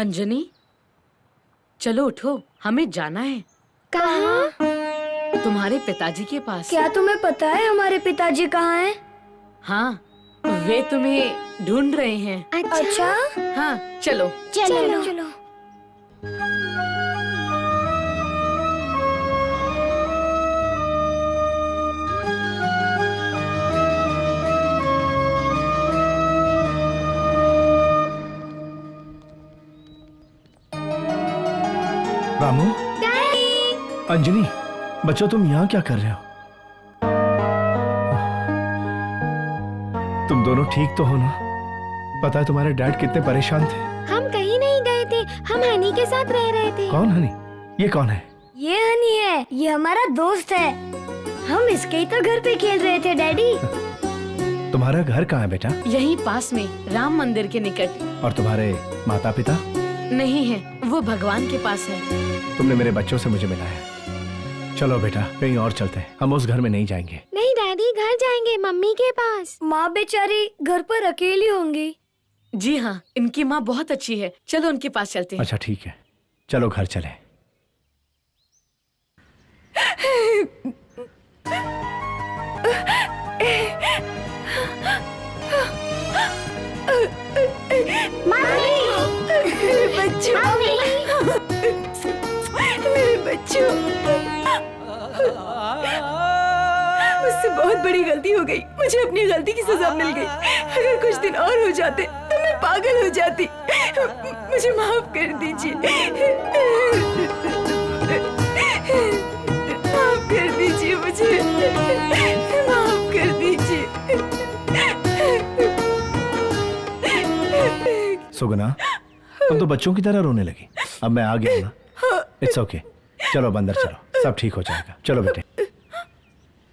अंजनी, चलो उठो, हमें जाना है। कहाँ? तुम्हारे पिताजी के पास। क्या तुम्हें पता है हमारे पिताजी कहाँ हैं? हाँ, वे तुम्हें ढूंढ रहे हैं। अच्छा? हाँ, चलो चलो चलो। रामू, अंजनी, बच्चों तुम यहाँ क्या कर रहे हो? तुम दोनों ठीक तो हो ना? पता है तुम्हारे डैड कितने परेशान थे। हम कहीं नहीं गए थे, हम हनी के साथ रह रहे थे। कौन हनी? ये कौन है? ये हनी है, ये हमारा दोस्त है। हम इसके ही तो घर पे खेल रहे थे डैडी। तुम्हारा घर कहाँ है बेटा? यहीं पास में, राम मंदिर के निकट। और तुम्हारे माता पिता? नहीं है, वो भगवान के पास है। तुमने मेरे बच्चों से मुझे मिलाया। चलो बेटा, कहीं और चलते हैं, हम उस घर में नहीं जाएंगे। नहीं डैडी, घर जाएंगे मम्मी के पास। माँ बेचारी घर पर अकेली होंगी। जी हाँ, इनकी माँ बहुत अच्छी है, चलो उनके पास चलते हैं। अच्छा ठीक है, चलो घर चले। मेरे बच्चों, मुझसे बहुत बड़ी गलती हो गई। मुझे अपनी गलती की सजा मिल गई। अगर कुछ दिन और हो जाते तो मैं पागल हो जाती। मुझे माफ कर दीजिए, माफ कर दीजिए, मुझे माफ कर दीजिए। सुगना, तुम तो बच्चों की तरह रोने लगी। अब मैं आ गया हूं ना। इट्स ओके, चलो अब अंदर चलो, सब ठीक हो जाएगा। चलो बेटे।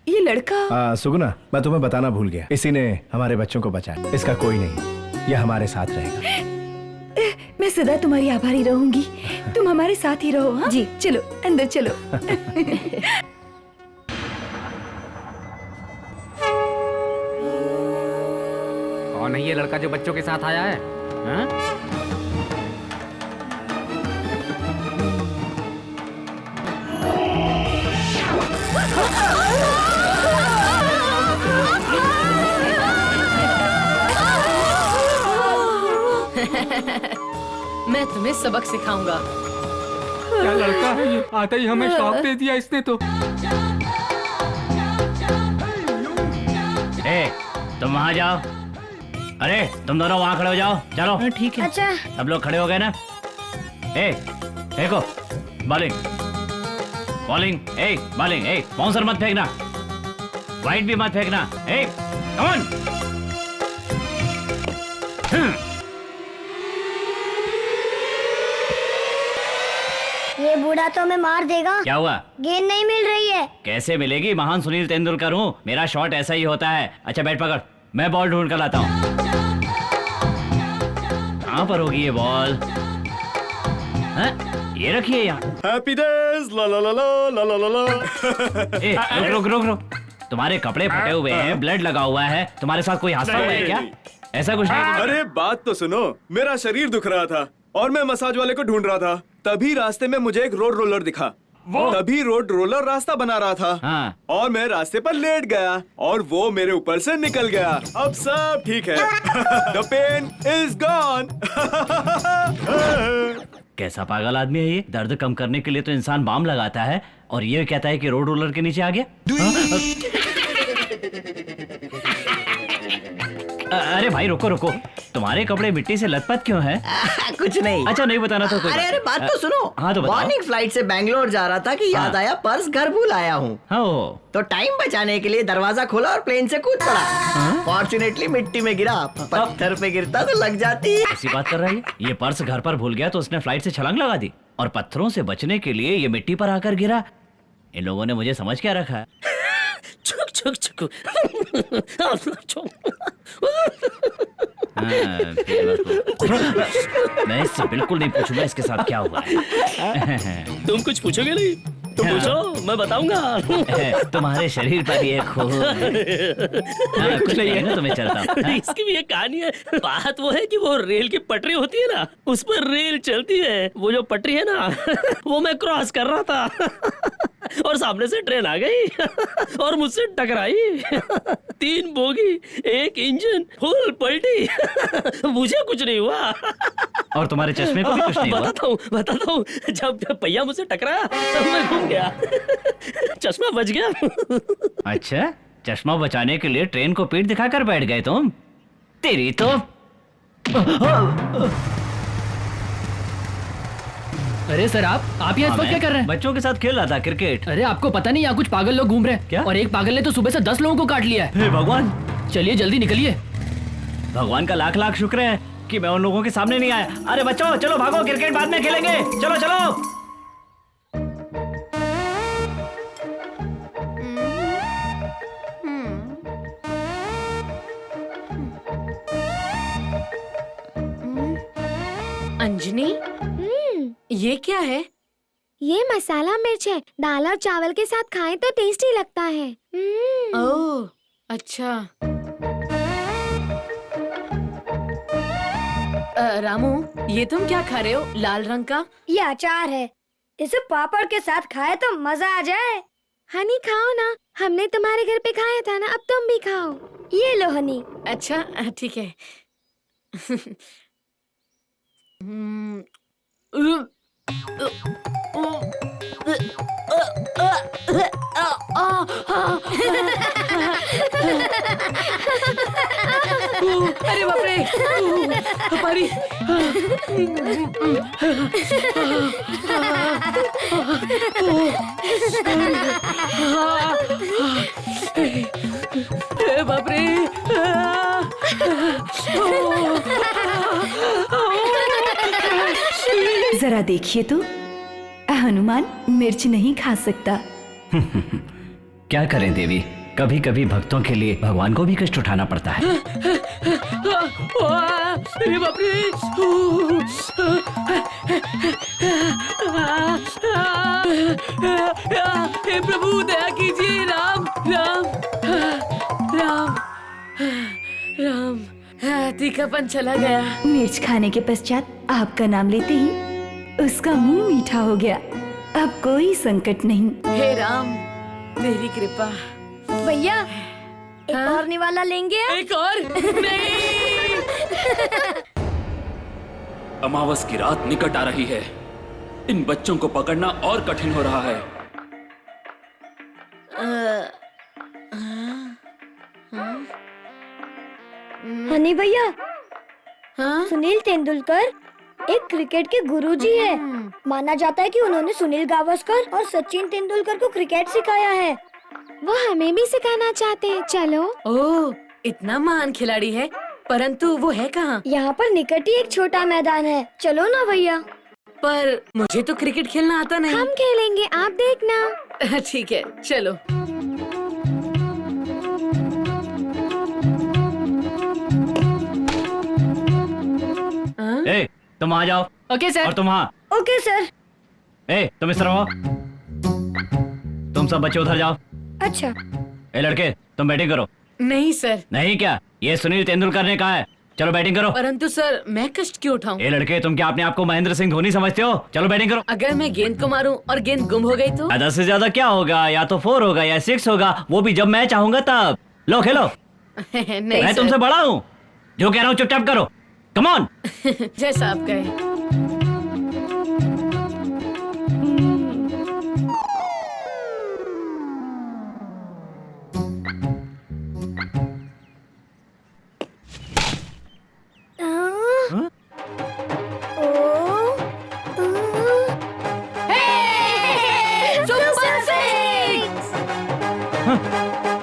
ये लड़का। सुगना, मैं तुम्हें बताना भूल गया, इसी ने हमारे बच्चों को बचाया। इसका कोई नहीं, ये हमारे साथ रहेगा। मैं सदा तुम्हारी आभारी रहूंगी। तुम हमारे साथ ही रहो। हाँ? जी चलो अंदर चलो। कौन है ये लड़का जो बच्चों के साथ आया है? हाँ? मैं तुम्हें सबक सिखाऊंगा। क्या लड़का है ये? आते ही हमें शॉक दे दिया इसने तो। तुम वहाँ जाओ। अरे तुम दोनों वहाँ खड़े हो जाओ। चलो ठीक है। अच्छा। सब लोग खड़े हो गए ना? देखो, बॉलिंग बॉलिंग, बॉलिंग, बाउंसर मत फेंकना, वाइड भी मत फेंकना। Come on. ये बूढ़ा तो हमें मार देगा। क्या हुआ? गेंद नहीं मिल रही है। कैसे मिलेगी? महान सुनील तेंदुलकर हूँ, मेरा शॉट ऐसा ही होता है। अच्छा बैट पकड़, मैं बॉल ढूंढ कर लाता हूँ। कहाँ पर होगी ये बॉल? ये रखिए यहाँ। हैप्पी डेज, ला ला ला ला ला ला ला। रुक रुक रुक रुक, तुम्हारे कपड़े फटे हुए हैं, ब्लड लगा हुआ है, तुम्हारे साथ कोई हादसा हुआ है क्या? ऐसा कुछ नहीं। अरे बात तो सुनो, मेरा शरीर दुख रहा था और मैं मसाज वाले को ढूंढ रहा था। तभी रास्ते में मुझे एक रोड रोलर दिखा। तभी रोड रोलर रास्ता बना रहा था। हाँ। और मैं रास्ते पर लेट गया और वो मेरे ऊपर से निकल गया। अब सब ठीक है। The pain is gone। कैसा पागल आदमी है ये? दर्द कम करने के लिए तो इंसान बाम लगाता है और ये कहता है कि रोड रोलर के नीचे आ गया। अरे भाई रुको रुको, तुम्हारे कपड़े मिट्टी से लथपथ क्यों हैं? कुछ नहीं। अच्छा नहीं बताना तो कोई अरे बात तो सुनो। हाँ तो बताओ। मॉर्निंग फ्लाइट से बैंगलोर जा रहा था कि याद आया पर्स घर भूल आया हूँ। तो टाइम बचाने के लिए दरवाजा खोला और प्लेन से कूद पड़ा। फॉर्चुनेटली मिट्टी में गिरा, पत्थर पे गिरता तो लग जाती। ऐसी बात कर रही है? ये पर्स घर पर भूल गया तो उसने फ्लाइट से छलांग लगा दी और पत्थरों से बचने के लिए ये मिट्टी पर आकर गिरा। इन लोगों ने मुझे समझ क्या रखा है? छुक छुक छुक। मैं इससे बिल्कुल नहीं पूछूंगा इसके साथ क्या हुआ है। तुम कुछ पूछोगे नहीं? तुम पूछो, मैं बताऊंगा। तुम्हारे शरीर पर ये खून कुछ नहीं है ना, तुम्हें चलता। इसकी भी एक कहानी है। बात वो है कि वो रेल की पटरी होती है ना, उस पर रेल चलती है। वो जो पटरी है ना वो मैं क्रॉस कर रहा था और सामने से ट्रेन आ गई और मुझसे टकराई। 3 बोगी, 1 इंजन, फुल पलटी। मुझे कुछ नहीं हुआ। और तुम्हारे चश्मे को भी कुछ नहीं हुआ? बताता हूँ। जब पहिया मुझसे टकराया तब मैं घूम गया, चश्मा बच गया। अच्छा, चश्मा बचाने के लिए ट्रेन को पीठ दिखाकर बैठ गए तुम? तेरी तो। अरे सर, आप यहाँ इस वक्त क्या कर रहे हैं? बच्चों के साथ खेल रहा था क्रिकेट। अरे आपको पता नहीं यहाँ कुछ पागल लोग घूम रहे हैं क्या? और एक पागल ने तो सुबह से 10 लोगों को काट लिया है। हे भगवान! चलिए जल्दी निकलिए। भगवान का लाख लाख शुक्र है कि मैं उन लोगों के सामने नहीं आया। अरे बच्चों, चलो भागो, क्रिकेट बाद में खेलेंगे। चलो चलो। अंजनी, ये क्या है? ये मसाला मिर्च है। दाल और चावल के साथ खाएं तो टेस्टी लगता है। ओह, अच्छा। रामू, ये तुम क्या खा रहे हो लाल रंग का? ये अचार है। इसे पापड़ के साथ खाए तो मजा आ जाए। हनी खाओ ना, हमने तुम्हारे घर पे खाया था ना, अब तुम भी खाओ। ये लो हनी। अच्छा ठीक है। अरे बाप रे, पारी। बाप रे। जरा देखिए तो, हनुमान मिर्च नहीं खा सकता। क्या करें देवी, कभी कभी भक्तों के लिए भगवान को भी कष्ट उठाना पड़ता है। अरे बाप रे। हे प्रभु, दया कीजिए। राम राम राम राम। तीखापन चला गया। मिर्च खाने के पश्चात आपका नाम लेते ही उसका मुंह मीठा हो गया। अब कोई संकट नहीं। हे राम, तेरी कृपा। भैया, एक और निवाला लेंगे? एक और? नहीं। अमावस की रात निकट आ रही है। इन बच्चों को पकड़ना और कठिन हो रहा है। हनी भैया, सुनील तेंदुलकर एक क्रिकेट के गुरुजी है। माना जाता है कि उन्होंने सुनील गावस्कर और सचिन तेंदुलकर को क्रिकेट सिखाया है। वो हमें भी सिखाना चाहते हैं, चलो। ओह, इतना महान खिलाड़ी है, परंतु वो है कहाँ? यहाँ पर निकट ही एक छोटा मैदान है, चलो ना भैया। पर मुझे तो क्रिकेट खेलना आता नहीं। हम खेलेंगे, आप देखना। ठीक है, चलो। ए, तुम आ जाओ। Okay sir. और तुम हाँ। Okay sir. ए, तुम इस तरह हो। तुम सब बच्चे उधर जाओ। अच्छा। ए लड़के, तुम बैटिंग करो। नहीं सर। नहीं क्या? ये सुनील तेंदुलकर ने कहा है। चलो बैटिंग करो। परंतु सर, मैं कष्ट क्यों उठाऊं? ए लड़के, तुम क्या अपने आप को महेंद्र सिंह धोनी समझते हो? चलो बैटिंग करो। अगर मैं गेंद को मारूं और गेंद गुम हो गई तो? 10 से ज्यादा क्या होगा? या तो 4 होगा या 6 होगा, वो भी जब मैं चाहूंगा तब। लो खेलो। नहीं, मैं तुमसे बड़ा हूँ, जो कह रहा हूँ चुपचाप करो। Come on. जैसा आप कहे।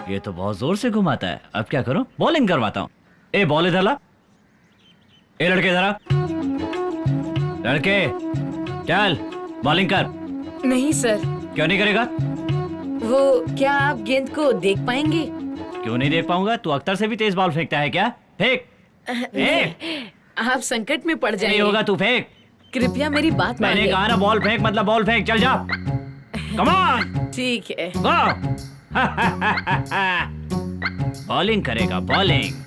ये तो बहुत जोर से घुमाता है। अब क्या करूं? बॉलिंग करवाता हूं। ए बॉल इधर ला। ए लड़के इधर आ। लड़के चल बॉलिंग कर। नहीं सर। क्यों नहीं करेगा? वो क्या आप गेंद को देख पाएंगे? क्यों नहीं देख पाऊंगा? तू अख्तर से भी तेज बॉल फेंकता है क्या? फेंक। आप संकट में पड़ जाएंगे। नहीं होगा, तू फेंक। कृपया मेरी बात मैंने कहा ना बॉल फेंक मतलब बॉल फेंक। चल जा। Come on. ठीक है। बॉलिंग करेगा, बॉलिंग।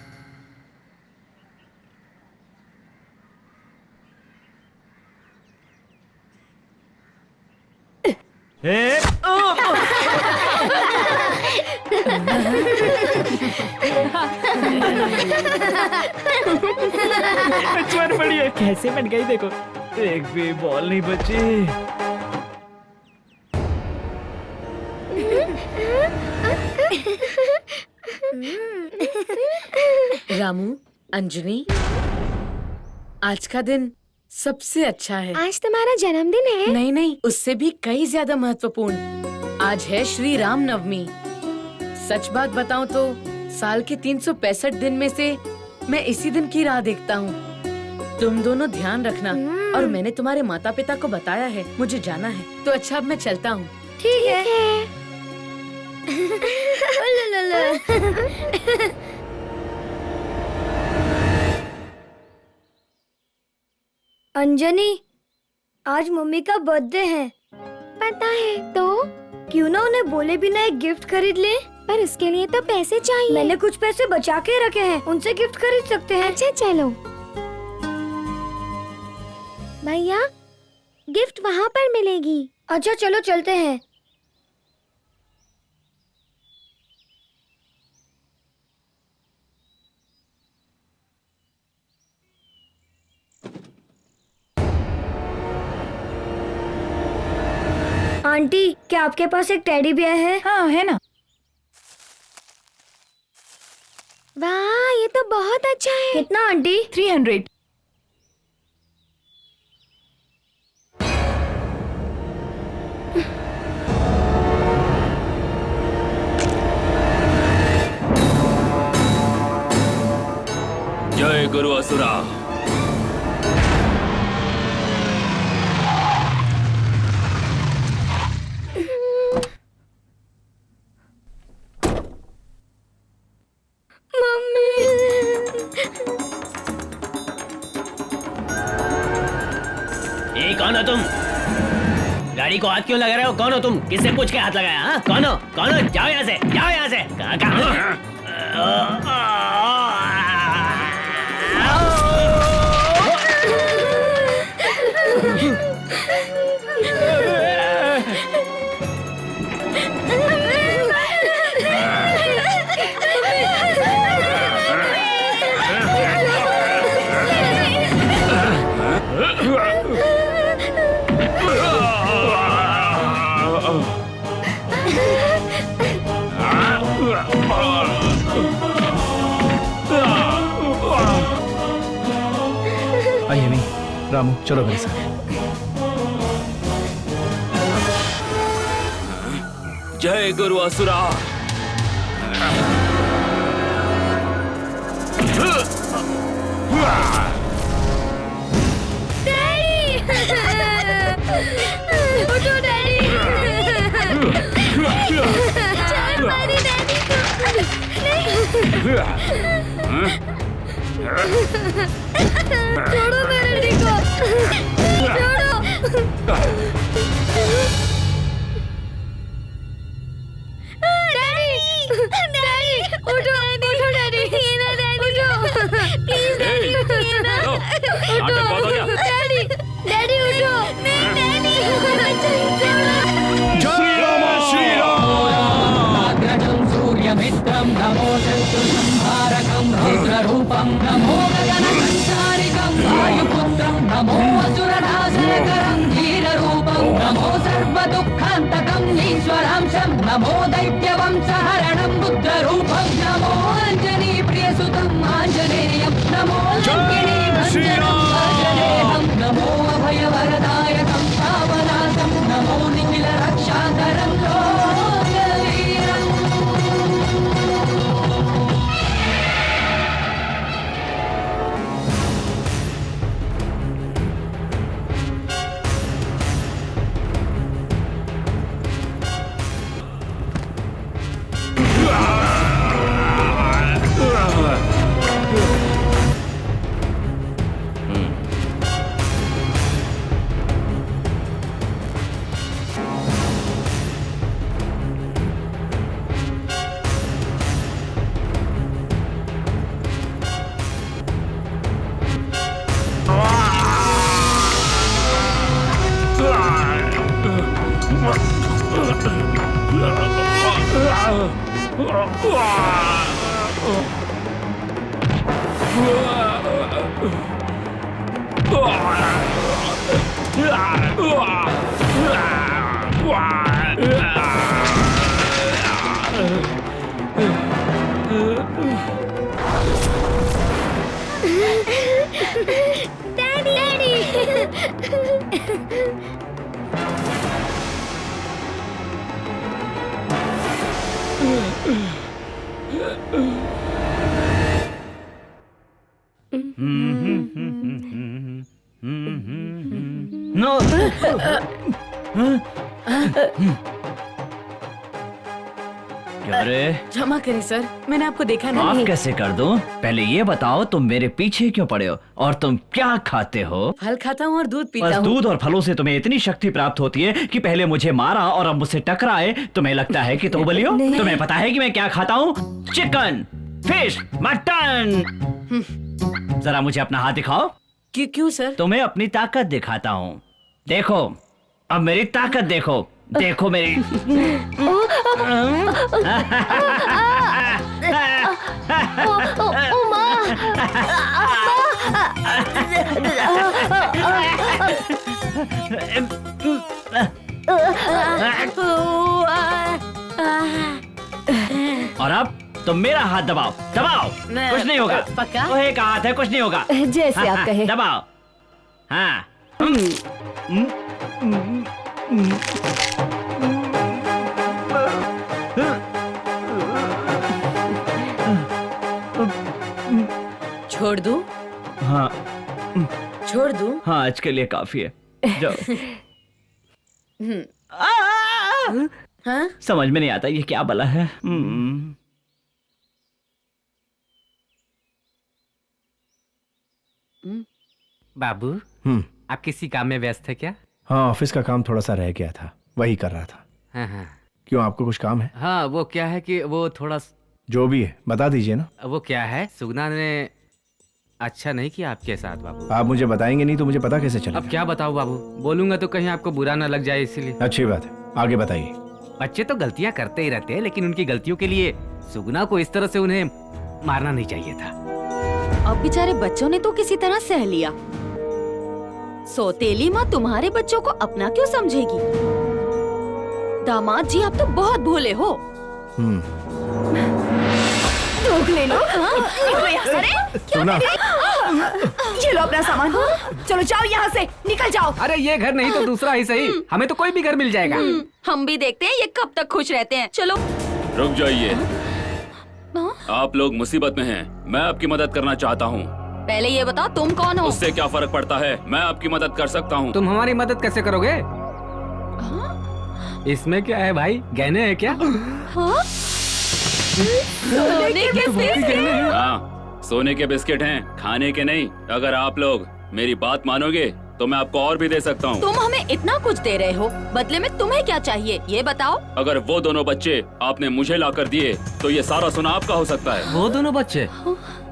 बढ़िया कैसे बन गई देखो, एक भी बॉल नहीं बची। रामू, अंजनी, आज का दिन सबसे अच्छा है। आज तुम्हारा जन्मदिन है? नहीं नहीं, उससे भी कई ज्यादा महत्वपूर्ण। आज है श्री राम नवमी। सच बात बताऊं तो साल के 365 दिन में से मैं इसी दिन की राह देखता हूँ। तुम दोनों ध्यान रखना, और मैंने तुम्हारे माता पिता को बताया है, मुझे जाना है। तो अच्छा, अब मैं चलता हूँ। ठीक है। अंजनी, आज मम्मी का बर्थडे है। पता है, तो क्यों ना उन्हें बोले बिना एक गिफ्ट खरीद ले? पर उसके लिए तो पैसे चाहिए। मैंने कुछ पैसे बचा के रखे हैं, उनसे गिफ्ट खरीद सकते हैं। अच्छा चलो। भैया, गिफ्ट वहाँ पर मिलेगी। अच्छा चलो चलते हैं। आंटी, क्या आपके पास एक टेडी बियर है? हाँ है ना। वाह, ये तो बहुत अच्छा है। कितना आंटी? 300। जय गुरु असुरा। कौन हो तुम? गाड़ी को हाथ क्यों लगा रहे हो? कौन हो तुम? किससे पूछ के हाथ लगाया? हाँ? कौन हो? कौन हो? जाओ यहाँ से, जाओ यहाँ से। अंजनी, रामू, चलो मेरे साथ। जय गुरु असुरा। उठो डैडी। चल मारी डैडी को। छोड़ो मेरे डैडी को। छोड़ो। डैडी, डैडी, उठो, उठो डैडी। ये ना डैडी, उठो। प्लीज डैडी, ये ना। उठो, डैडी, डैडी उठो। नहीं डैडी, जय राम श्री अग्रजं सूर्यमित्रं नमो शत्रुसंहारकं रुद्ररूपं नमो गगनसंचारिकं वायुपुत्रं नमो असुरनाशनकरं धीररूपं नमो सर्वदुःखान्तकं ईश्वरांशं नमो दैत्यवंशहरणं बुद्धरूपं नमो आञ्जनेयप्रियसुतं आञ्जनेयं नमो लङ्किणीभञ्जनं आञ्जनेयं नमो अभयवरदायकं पावनाशं नमो निखिलरक्षाकरं लोकवीरम्। डैडी नो क्या रे? क्षमा करें सर, मैंने आपको देखा माफ नहीं। कैसे कर दूं? पहले ये बताओ तुम मेरे पीछे क्यों पड़े हो और तुम क्या खाते हो? फल खाता हूँ और दूध पीता बस हूँ। दूध और फलों से तुम्हें इतनी शक्ति प्राप्त होती है कि पहले मुझे मारा और अब मुझसे टकराए। तुम्हें लगता है कि तुम बली हो? तुम्हें पता है कि मैं क्या खाता हूँ? Chicken, fish, mutton. जरा मुझे अपना हाथ दिखाओ। क्यों सर? तुम्हें अपनी ताकत दिखाता हूँ। देखो, अब मेरी ताकत देखो। देखो मेरी। और अब तुम मेरा हाथ दबाओ, दबाओ। कुछ नहीं होगा। पक्का? वो एक हाथ है, कुछ नहीं होगा। जैसे आप कहे। दबाओ। हाँ। छोड़ दूं? हाँ। छोड़ दूं? हाँ, आज के लिए काफी है। जाओ। हाँ? समझ में नहीं आता ये क्या बला है। बाबू, आप किसी काम में व्यस्त है क्या? हाँ, ऑफिस का काम थोड़ा सा रह गया था, वही कर रहा था। हाँ हाँ। क्यों, आपको कुछ काम है? हाँ, वो क्या है कि वो थोड़ा जो भी है बता दीजिए ना। वो क्या है, सुगना ने अच्छा नहीं किया आपके साथ बाबू। आप मुझे बताएंगे नहीं तो मुझे पता कैसे चलेगा? अब क्या बताऊं बाबू, बोलूंगा तो कहीं आपको बुरा ना लग जाए इसीलिए। अच्छी बात है, आगे बताइए। बच्चे तो गलतियां करते ही रहते हैं, लेकिन उनकी गलतियों के लिए सुगना को इस तरह से उन्हें मारना नहीं चाहिए था। अब बेचारे बच्चों ने तो किसी तरह सह लिया। सौतेली माँ तुम्हारे बच्चों को अपना क्यों समझेगी? दामाद जी, आप तो बहुत भोले हो। ले लो। निकलो यहाँ से। अरे, ये लो अपना सामान। चलो जाओ यहाँ से, निकल जाओ। अरे ये घर नहीं तो दूसरा ही सही, हमें तो कोई भी घर मिल जाएगा। हम भी देखते हैं ये कब तक खुश रहते हैं। चलो। रुक जाइए, आप लोग मुसीबत में हैं। मैं आपकी मदद करना चाहता हूँ। पहले ये बताओ तुम कौन हो? उससे क्या फर्क पड़ता है, मैं आपकी मदद कर सकता हूँ। तुम हमारी मदद कैसे करोगे? इसमें क्या है भाई, गहने हैं क्या? हाँ? सोने के बिस्किट? हाँ, सोने के बिस्किट हैं, खाने के नहीं। अगर आप लोग मेरी बात मानोगे तो मैं आपको और भी दे सकता हूँ। तुम हमें इतना कुछ दे रहे हो, बदले में तुम्हें क्या चाहिए ये बताओ? अगर वो दोनों बच्चे आपने मुझे लाकर दिए तो ये सारा सोना आपका हो सकता है। वो दोनों बच्चे?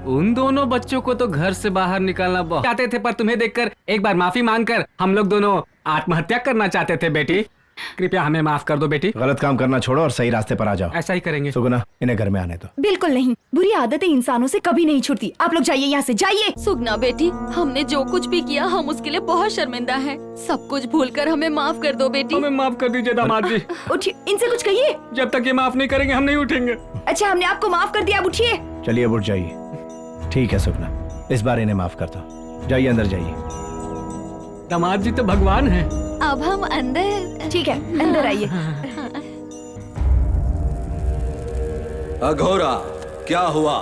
उन दोनों बच्चों को तो घर से बाहर निकालना बहुत चाहते थे, पर तुम्हें देखकर एक बार माफी मांगकर हम लोग दोनों आत्महत्या करना चाहते थे। बेटी, कृपया हमें माफ कर दो बेटी। गलत काम करना छोड़ो और सही रास्ते पर आ जाओ। ऐसा ही करेंगे। सुगना, इन्हें घर में आने दो। बिल्कुल नहीं, बुरी आदतें इंसानों से कभी नहीं छूटती। आप लोग जाइए यहाँ से, जाइए। सुगना बेटी, हमने जो कुछ भी किया हम उसके लिए बहुत शर्मिंदा हैं। सब कुछ भूलकर हमें माफ कर दो बेटी। हमें माफ कर दीजिए दामाद जी। उठिए, इनसे कुछ कहिए। जब तक ये माफ नहीं करेंगे हम नहीं उठेंगे। अच्छा, हमने आपको माफ कर दिया, अब उठिए। चलिए अब उठ जाइए। ठीक है सुगना, इस बार इन्हें माफ कर दो। जाइए, अंदर जाइए। दामाद जी तो भगवान है। अब हम अंदर। ठीक है, अंदर आइए। अघोरा, क्या हुआ?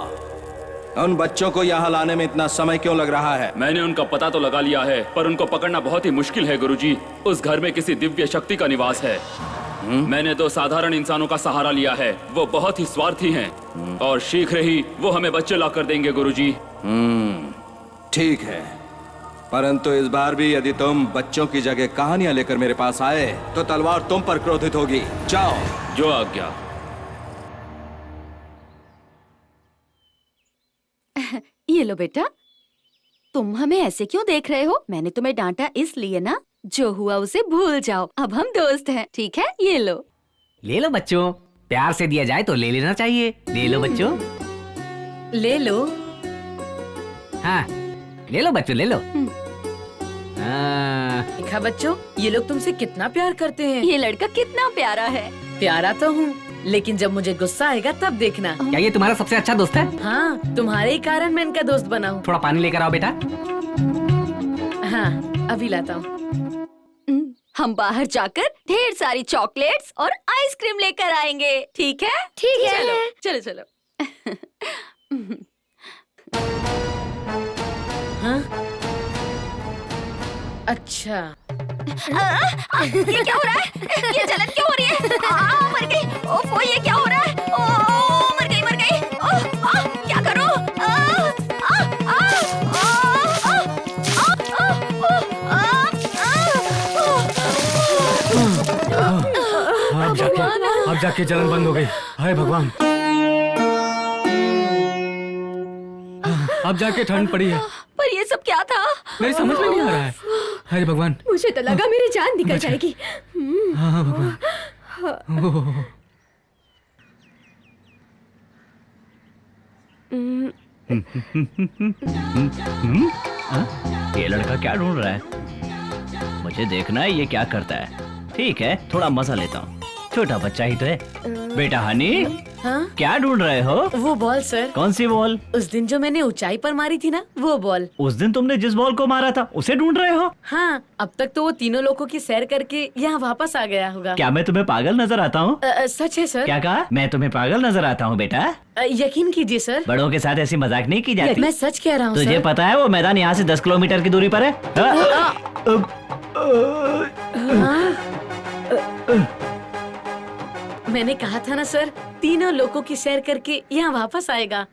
उन बच्चों को यहाँ लाने में इतना समय क्यों लग रहा है? मैंने उनका पता तो लगा लिया है, पर उनको पकड़ना बहुत ही मुश्किल है गुरुजी। उस घर में किसी दिव्य शक्ति का निवास है। मैंने तो साधारण इंसानों का सहारा लिया है, वो बहुत ही स्वार्थी हैं और शीघ्र ही वो हमें बच्चे ला कर देंगे गुरुजी। ठीक है, परंतु इस बार भी यदि तुम बच्चों की जगह कहानियां लेकर मेरे पास आए तो तलवार तुम पर क्रोधित होगी। जाओ। जो आज्ञा। ये लो बेटा, तुम हमें ऐसे क्यों देख रहे हो? मैंने तुम्हें डांटा इसलिए ना जो हुआ उसे भूल जाओ, अब हम दोस्त हैं, ठीक है? ये लो। ले लो बच्चों, प्यार से दिया जाए तो ले लेना चाहिए। ले लो बच्चों। ले लो। हाँ, ले लो बच्चों, ले लो। देखा बच्चों, ये लोग तुमसे कितना प्यार करते हैं। ये लड़का कितना प्यारा है। प्यारा तो हूँ, लेकिन जब मुझे गुस्सा आएगा तब देखना। क्या ये तुम्हारा सबसे अच्छा दोस्त है? हाँ, तुम्हारे ही कारण मैं इनका दोस्त बना हूँ। थोड़ा पानी लेकर आओ बेटा। हाँ, अभी लाता हूँ। हम बाहर जाकर ढेर सारी चॉकलेट्स और आइसक्रीम लेकर आएंगे, ठीक है? ठीक है। चलो चलो चलो। हाँ? अच्छा। ये क्या हो रहा है? ये जलन क्यों हो रही है? मर गई। ओफो, ये क्या हो रहा है? मर गई मर गई। क्या करूं? अब जाके जलन बंद हो गई। हाय भगवान, अब जाके ठंड पड़ी है। पर ये सब क्या था? मेरी समझ में नहीं आ रहा है। अरे भगवान, मुझे तो लगा मेरी जान निकल अच्छा। जाएगी। हाँ भगवान। ओह। ये लड़का क्या ढूंढ रहा है? मुझे देखना है ये क्या करता है। ठीक है, थोड़ा मजा लेता हूँ। छोटा बच्चा ही तो है। बेटा हनी, हाँ? क्या ढूंढ रहे हो? वो बॉल सर। कौन सी बॉल? उस दिन जो मैंने ऊंचाई पर मारी थी ना, वो बॉल। उस दिन तुमने जिस बॉल को मारा था उसे ढूंढ रहे हो? हाँ, अब तक तो वो तीनों लोगों की सैर करके यहाँ वापस आ गया होगा। क्या मैं तुम्हें पागल नजर आता हूँ? सच है सर। क्या कहा? मैं तुम्हें पागल नजर आता हूँ बेटा? यकीन कीजिए सर। बड़ों के साथ ऐसी मजाक नहीं की जाती। मैं सच कह रहा हूँ तुझे सर। पता है वो मैदान यहाँ से 10 किलोमीटर की दूरी पर है? मैंने कहा था ना सर, तीनों लोगों की सैर करके यहाँ वापस आएगा।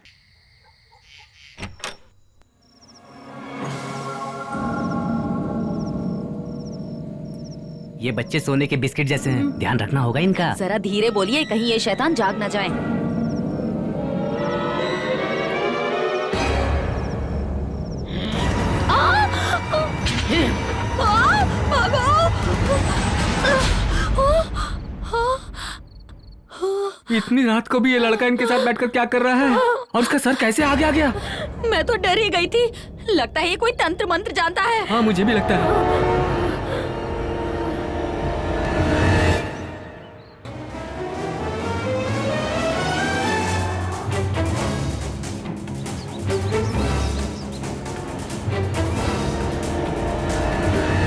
ये बच्चे सोने के बिस्किट जैसे हैं, ध्यान रखना होगा इनका। जरा धीरे बोलिए, कहीं ये शैतान जाग ना जाए। इतनी रात को भी ये लड़का इनके साथ बैठकर क्या कर रहा है? और उसका सर कैसे आगे आ गया? मैं तो डर ही गई थी। लगता है ये कोई तंत्र मंत्र जानता है। हाँ, मुझे भी लगता है।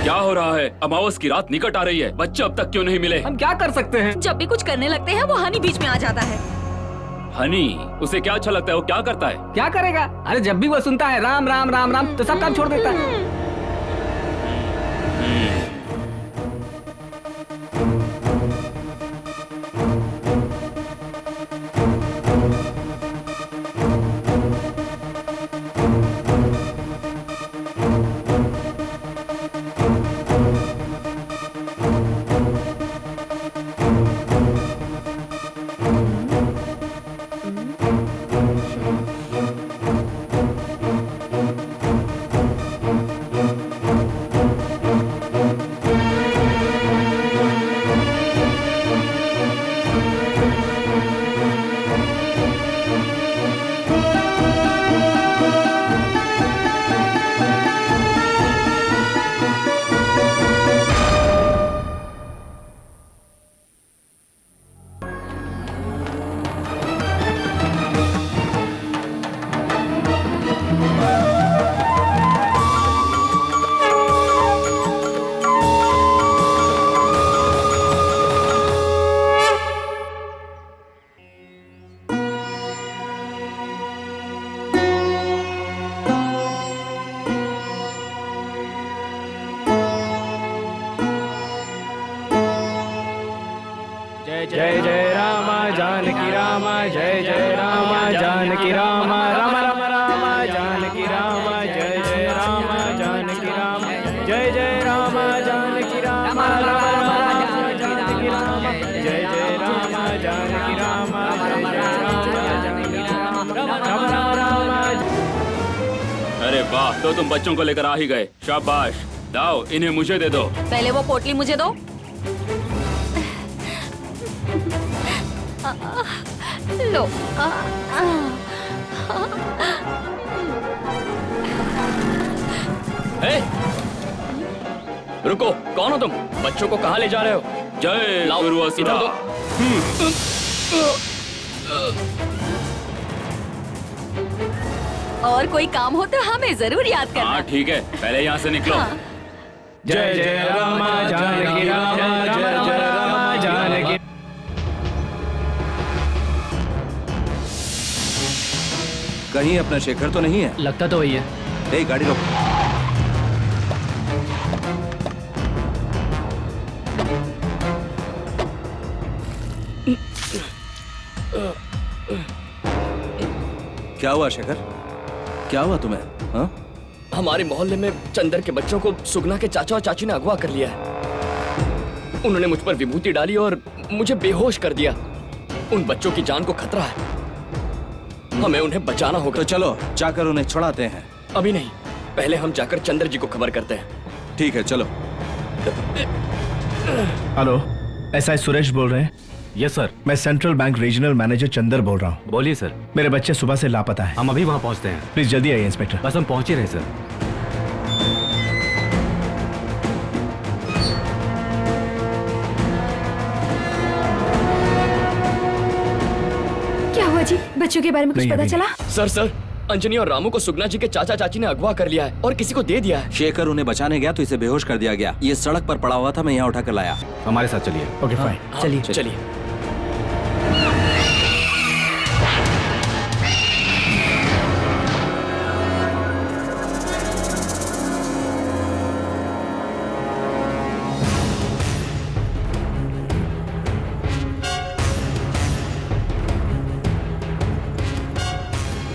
क्या हो रहा है? अमावस की रात निकट आ रही है, बच्चे अब तक क्यों नहीं मिले? हम क्या कर सकते हैं? जब भी कुछ करने लगते हैं वो हनी बीच में आ जाता है। हनी, उसे क्या अच्छा लगता है? वो क्या करता है? क्या करेगा? अरे जब भी वो सुनता है राम राम राम राम तो सब काम छोड़ देता है। जय जय राम जानकी राम, जय जय राम जानकी राम, राम राम राम जानकी राम, जय जय राम जानकी राम, जय जय राम जानकी राम, राम राम जानकी राम, जय जय राम जानकी राम, जय जय राम राम राम राम। अरे वाह, तो तुम बच्चों को लेकर आ ही गए, शाबाश। लाओ, इन्हें मुझे दे दो। पहले वो पोटली मुझे दो। लो। ए, रुको, कौन हो तुम? बच्चों को कहाँ ले जा रहे हो? जय गुरु असुरा। और कोई काम हो तो हमें जरूर याद करना। हाँ ठीक है, पहले यहाँ से निकलो। हाँ। जय जय रामा जानकी रामा जय जय रामा जानकी। कहीं अपना शेखर तो नहीं है? लगता तो वही है। ए, गाड़ी रोक। क्या हुआ शेखर? क्या हुआ तुम्हें? हाँ? हमारे मोहल्ले में चंदर के बच्चों को सुगना के चाचा और चाची ने अगवा कर लिया है। उन्होंने मुझ पर विभूति डाली और मुझे बेहोश कर दिया। उन बच्चों की जान को खतरा है, हमें उन्हें बचाना होगा। तो चलो जाकर उन्हें छुड़ाते हैं। अभी नहीं, पहले हम जाकर चंदर जी को खबर करते हैं। ठीक है, चलो। हेलो, एसआई सुरेश बोल रहे हैं? Yes sir. मैं central bank regional manager Chandar बोल रहा हूँ। बोलिए सर। मेरे बच्चे सुबह से लापता हैं। हम अभी वहाँ पहुँचते हैं। प्लीज जल्दी आइए इंस्पेक्टर। बस हम पहुँच ही रहे सर। क्या हुआ जी? बच्चों के बारे में कुछ पता चला? सर, अंजनी और रामू को सुगना जी के चाचा चाची ने अगवा कर लिया है और किसी को दे दिया है। शेखर उन्हें बचाने गया तो इसे बेहोश कर दिया गया। ये सड़क पर पड़ा हुआ था, मैं यहाँ उठाकर लाया। हमारे साथ चलिए। ओके फाइन, चलिए।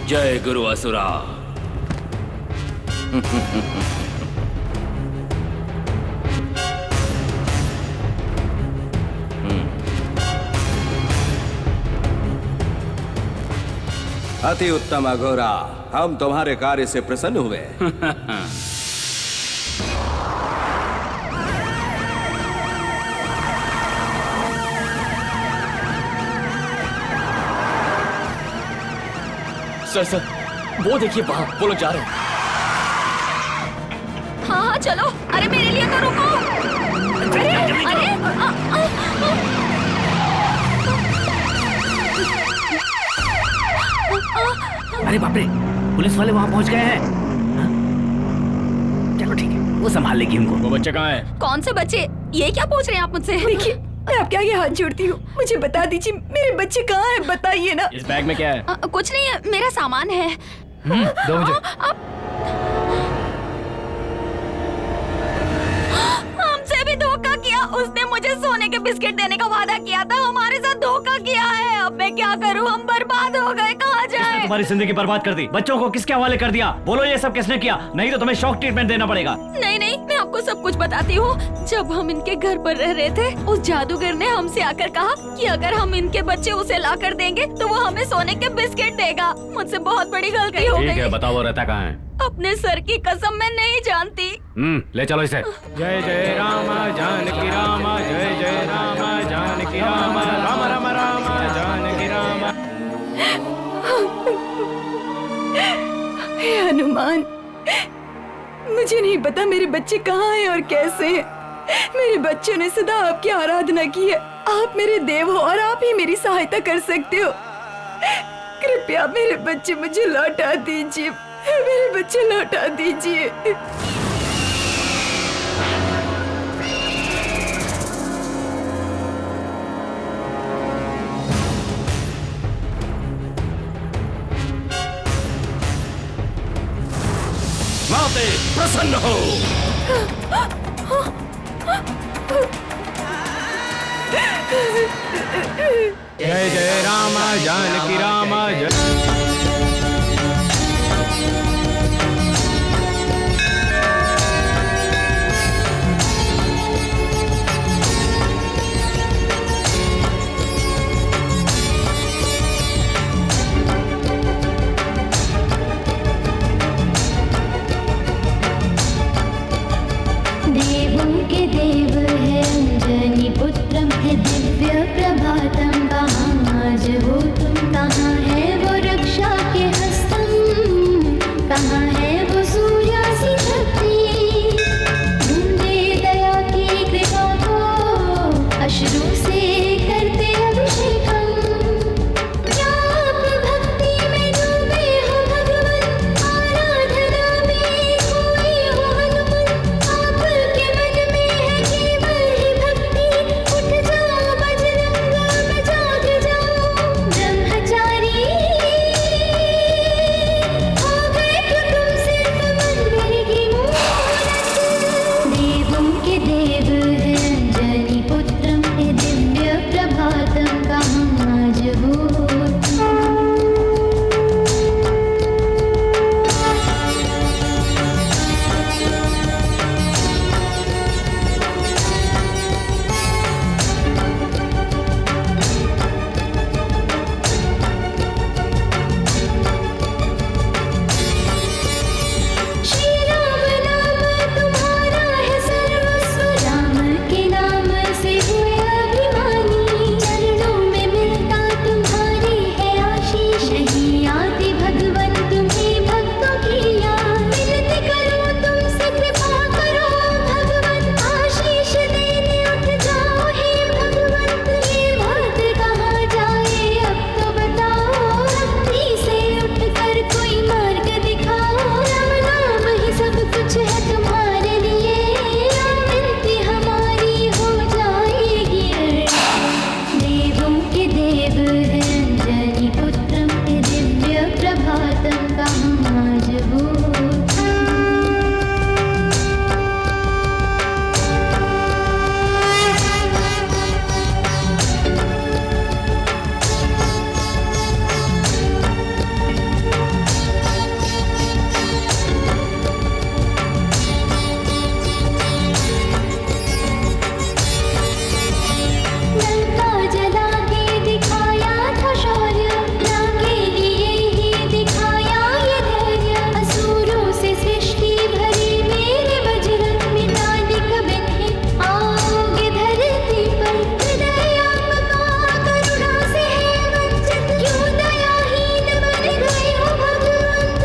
जय गुरु असुरा। अति उत्तम अघोरा, हम तुम्हारे कार्य से प्रसन्न हुए। सर, वो देखिए वहाँ, वो लोग जा रहे हैं। हाँ चलो। अरे मेरे लिए तो रुको। अरे बाप रे, पुलिस वाले वहाँ पहुँच गए हैं। चलो ठीक है, वो संभाल लेगी उनको। वो बच्चे कहाँ हैं? कौन से बच्चे? ये क्या पूछ रहे हैं आप मुझसे? देखिए, मैं आपके आगे हाथ जोड़ती हूँ, मुझे बता दीजिए मेरे बच्चे कहाँ हैं, बताइए ना। इस बैग में क्या है? कुछ नहीं है, मेरा सामान है। दो मुझे। हमसे भी धोखा किया। उसने मुझे सोने के बिस्किट देने का वादा किया था, हमारे साथ धोखा किया है। अब मैं क्या करूँ? हम बर्बाद हो गए, कहाँ जाए? तुम्हारी जिंदगी बर्बाद कर दी, बच्चों को किसके हवाले कर दिया? बोलो ये सब किसने किया? नहीं तो तुम्हें शॉक ट्रीटमेंट देना पड़ेगा। नहीं, मैं आपको सब कुछ बताती हूँ। जब हम इनके घर पर रह रहे थे, उस जादूगर ने हमसे आकर कहा कि अगर हम इनके बच्चे उसे ला कर देंगे तो वो हमें सोने के बिस्किट देगा। मुझसे बहुत बड़ी गलती हो गई। ठीक है, बताओ वो रहता कहाँ है? अपने सर की कसम मैं नहीं जानती। ले चलो इसे। जय जय रामा जानकी रामा जय जय रामा जानकी रामा राम राम राम जानकी रामा। हे हनुमान, मुझे नहीं पता मेरे बच्चे कहाँ हैं और कैसे हैं। मेरे बच्चों ने सदा आपकी आराधना की है। आप मेरे देव हो और आप ही मेरी सहायता कर सकते हो। कृपया मेरे बच्चे मुझे लौटा दीजिए, मेरे बच्चे लौटा दीजिए। माते प्रसन्न हो। जय जय रामा जानकी रामा जय। अश्रु से करते अभिषेक हम। क्या आप भक्ति में डूबे हो भगवन, आराधना में खोए हो हनुमान। आपके मन में है केवल ही भक्ति, उठ जाओ बजरंग अब जाग जाओ। ब्रह्मचारी हो गए तो तुम सिर्फ मंदिर की मूरत। देवों के देव है अंजनी पुत्रम, ये दिव्य प्रभातम का हम आज होता। श्री राम नाम तुम्हारा है सर्वस्व, राम के नाम से हुए अभिमानी। चरणों में मिलता तुम्हारी है आशीष, नहीं आती भगवन तुम्हें भक्तों की याद। विनती करो तुमसे कृपा करो भगवन, आशीष देने उठ जाओ हे भगवंत। ये बात कहाँ जाए अब तो बताओ, भक्ति से उठकर कोई मार्ग दिखाओ। राम नाम ही सब कुछ है तुम्हारे लिए, विनती हमारी हो जाएगी अर्पण। देवों के देव है अंजनी पुत्रम, ये दिव्य प्रभातम का हम आज होता। लंका जला के दिखाया था शौर्य, राम के लिए ही दिखाया ये धैर्य। असुरों से सृष्टि भरी मेरे बजरंग, मिटाने कब इन्हें आओगे धरती पर। हृदय आपका करुणा से है वंचित, क्यों दयाहीन बन गए हो भगवंत।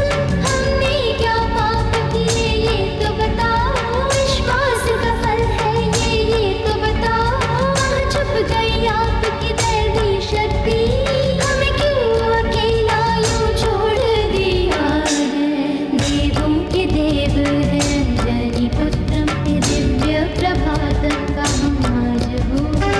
हमने क्या पाप किए ये तो बताओ, विश्वास का फल है ये तो बताओ। कहाँ छुप गई आपकी दैवी शक्ति, हमें क्यों अकेला यूं छोड़ दिया है। देवों के देव है अंजनी पुत्रम, ये दिव्य प्रभातम का हम आज होता।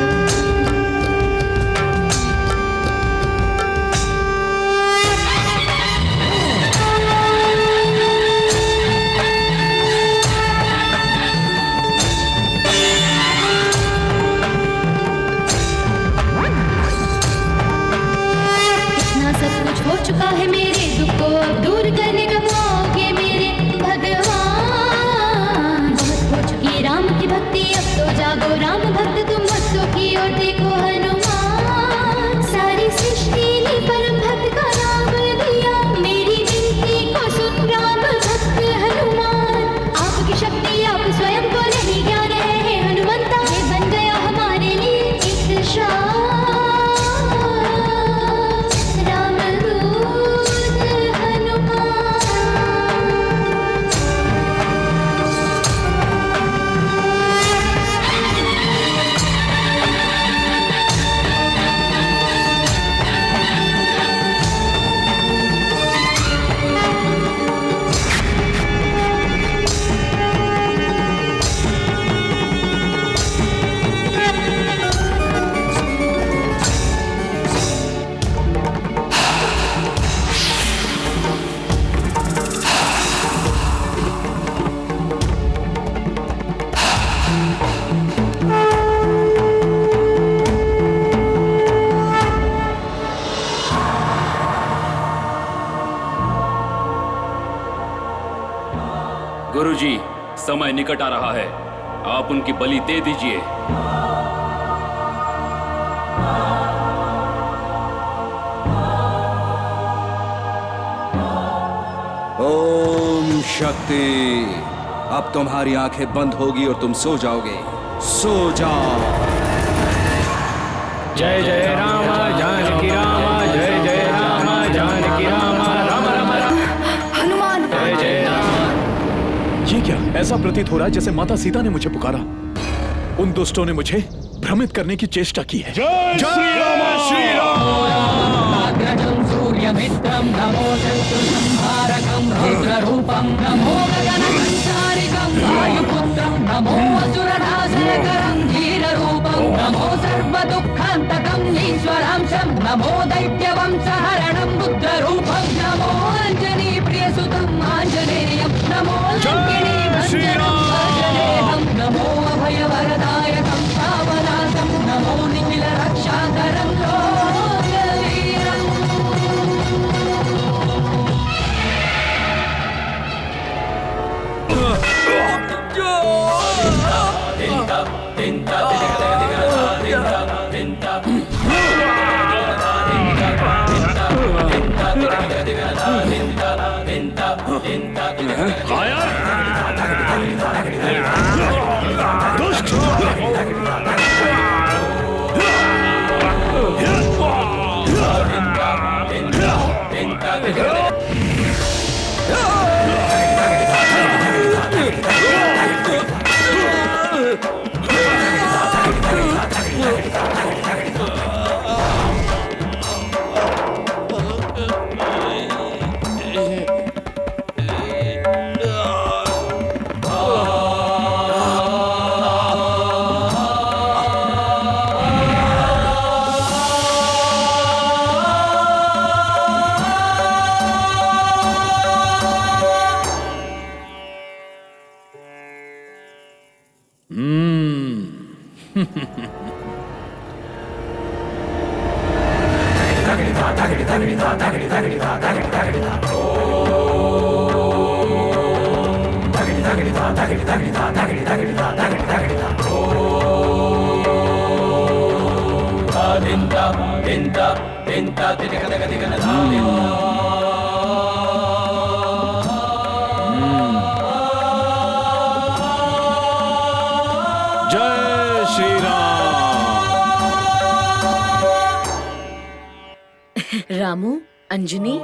इतना सब कुछ हो चुका है, मेरे दुख को अब दूर करने कब आओगे मेरे भगवान। बहुत हो चुकी राम की भक्ति, अब तो जागो राम भक्त तुम भक्तों की ओर देखो हनुमान। सारी सृष्टि ने परम भक्त का नाम दिया, मेरी विनती को सुन राम भक्त हनुमान। आपकी शक्ति आप स्वयं को नहीं ज्ञान है हनुमंता, ये बन गया हमारे लिए एक शाप। रामदूत हनुमान। गुरुजी, समय निकट आ रहा है, आप उनकी बलि दे दीजिए। ओम शक्ति। अब तुम्हारी आंखें बंद होगी और तुम सो जाओगे। सो जाओ। जय जय राम जानकी राम, जय जय राम जानकी राम, राम राम राम। हनुमान। जय जय राम। ये क्या? ऐसा प्रतीत हो रहा है जैसे माता सीता ने मुझे पुकारा। उन दुष्टों ने मुझे भ्रमित करने की चेष्टा की है। जय श्री अग्रजं सूर्यमित्रं नमो शत्रुसंहारकं रुद्ररूपं नमो गगनसंचारिकं वायुपुत्रं नमो असुरनाशनकरं धीररूपं नमो सर्वदुःखान्तकं ईश्वरांशं नमो दैत्यवंशहरणं बुद्धरूपं नमो अञ्जनीप्रियसुतं आञ्जनेयं नमो लङ्किणीभञ्जनं भजनेहं नमो अभयवरदायकं पावनाशं नमो निखिलरक्षाकरं लोकवीरम्। जय श्री रामू, अंजनी,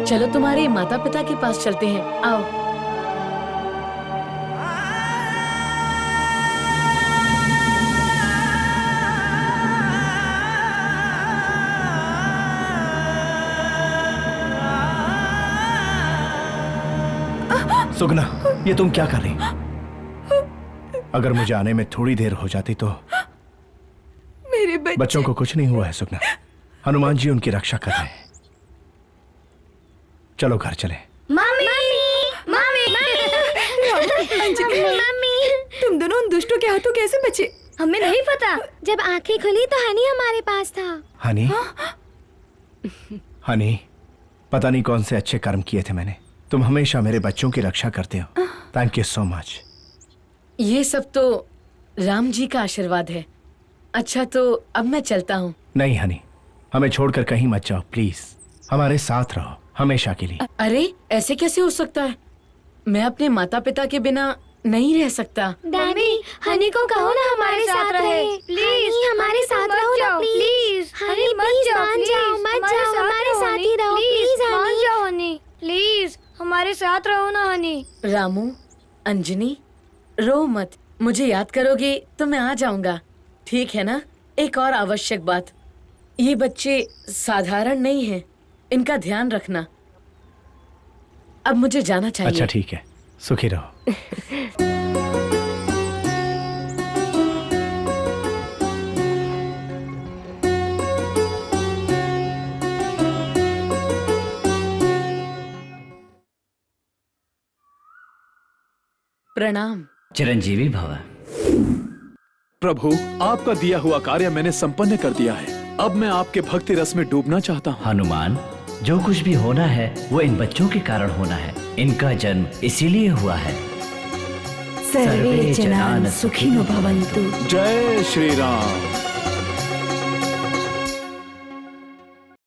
चलो तुम्हारे माता पिता के पास चलते हैं, आओ। सुगना, ये तुम क्या कर रही? अगर मुझे आने में थोड़ी देर हो जाती तो। मेरे बच्चों को कुछ नहीं हुआ है सुगना। हनुमान जी उनकी रक्षा कर रहे हैं। चलो घर चले। मम्मी, मम्मी, अंजलि, मम्मी, तुम दोनों उन दुष्टों के हाथों कैसे बचे? हमें नहीं पता। जब आंखें खुली तो हनी हमारे पास था। हनी? हनी, पता नहीं कौन से अच्छे कर्म किए थे मैंने। तुम हमेशा मेरे बच्चों की रक्षा करते हो। Thank you so much. ये सब तो राम जी का आशीर्वाद है। अच्छा तो अब मैं चलता हूँ। नहीं हनी, हमें छोड़कर कहीं मत जाओ प्लीज। हमारे साथ रहो हमेशा के लिए। अरे ऐसे कैसे हो सकता है? मैं अपने माता पिता के बिना नहीं रह सकता। डैडी, हनी को कहो ना हमारे साथ रहे। प्लीज हमारे साथ रहो ना प्लीज। हनी प्लीज मान जाओ, मत जाओ, हमारे साथ ही रहो प्लीज। मान जाओ हनी, प्लीज हमारे साथ रहो ना हनी। रामू, अंजनी, रो मत। मुझे याद करोगे तो मैं आ जाऊंगा, ठीक है ना? एक और आवश्यक बात, ये बच्चे साधारण नहीं हैं, इनका ध्यान रखना। अब मुझे जाना चाहिए। अच्छा ठीक है, सुखी रहो। प्रणाम। चिरंजीवी भव। प्रभु, आपका दिया हुआ कार्य मैंने संपन्न कर दिया है। अब मैं आपके भक्ति रस में डूबना चाहता हूँ। हनुमान, जो कुछ भी होना है वो इन बच्चों के कारण होना है। इनका जन्म इसीलिए हुआ है। सर्वे जनान सुखिनो भवन्तु। जय श्री राम।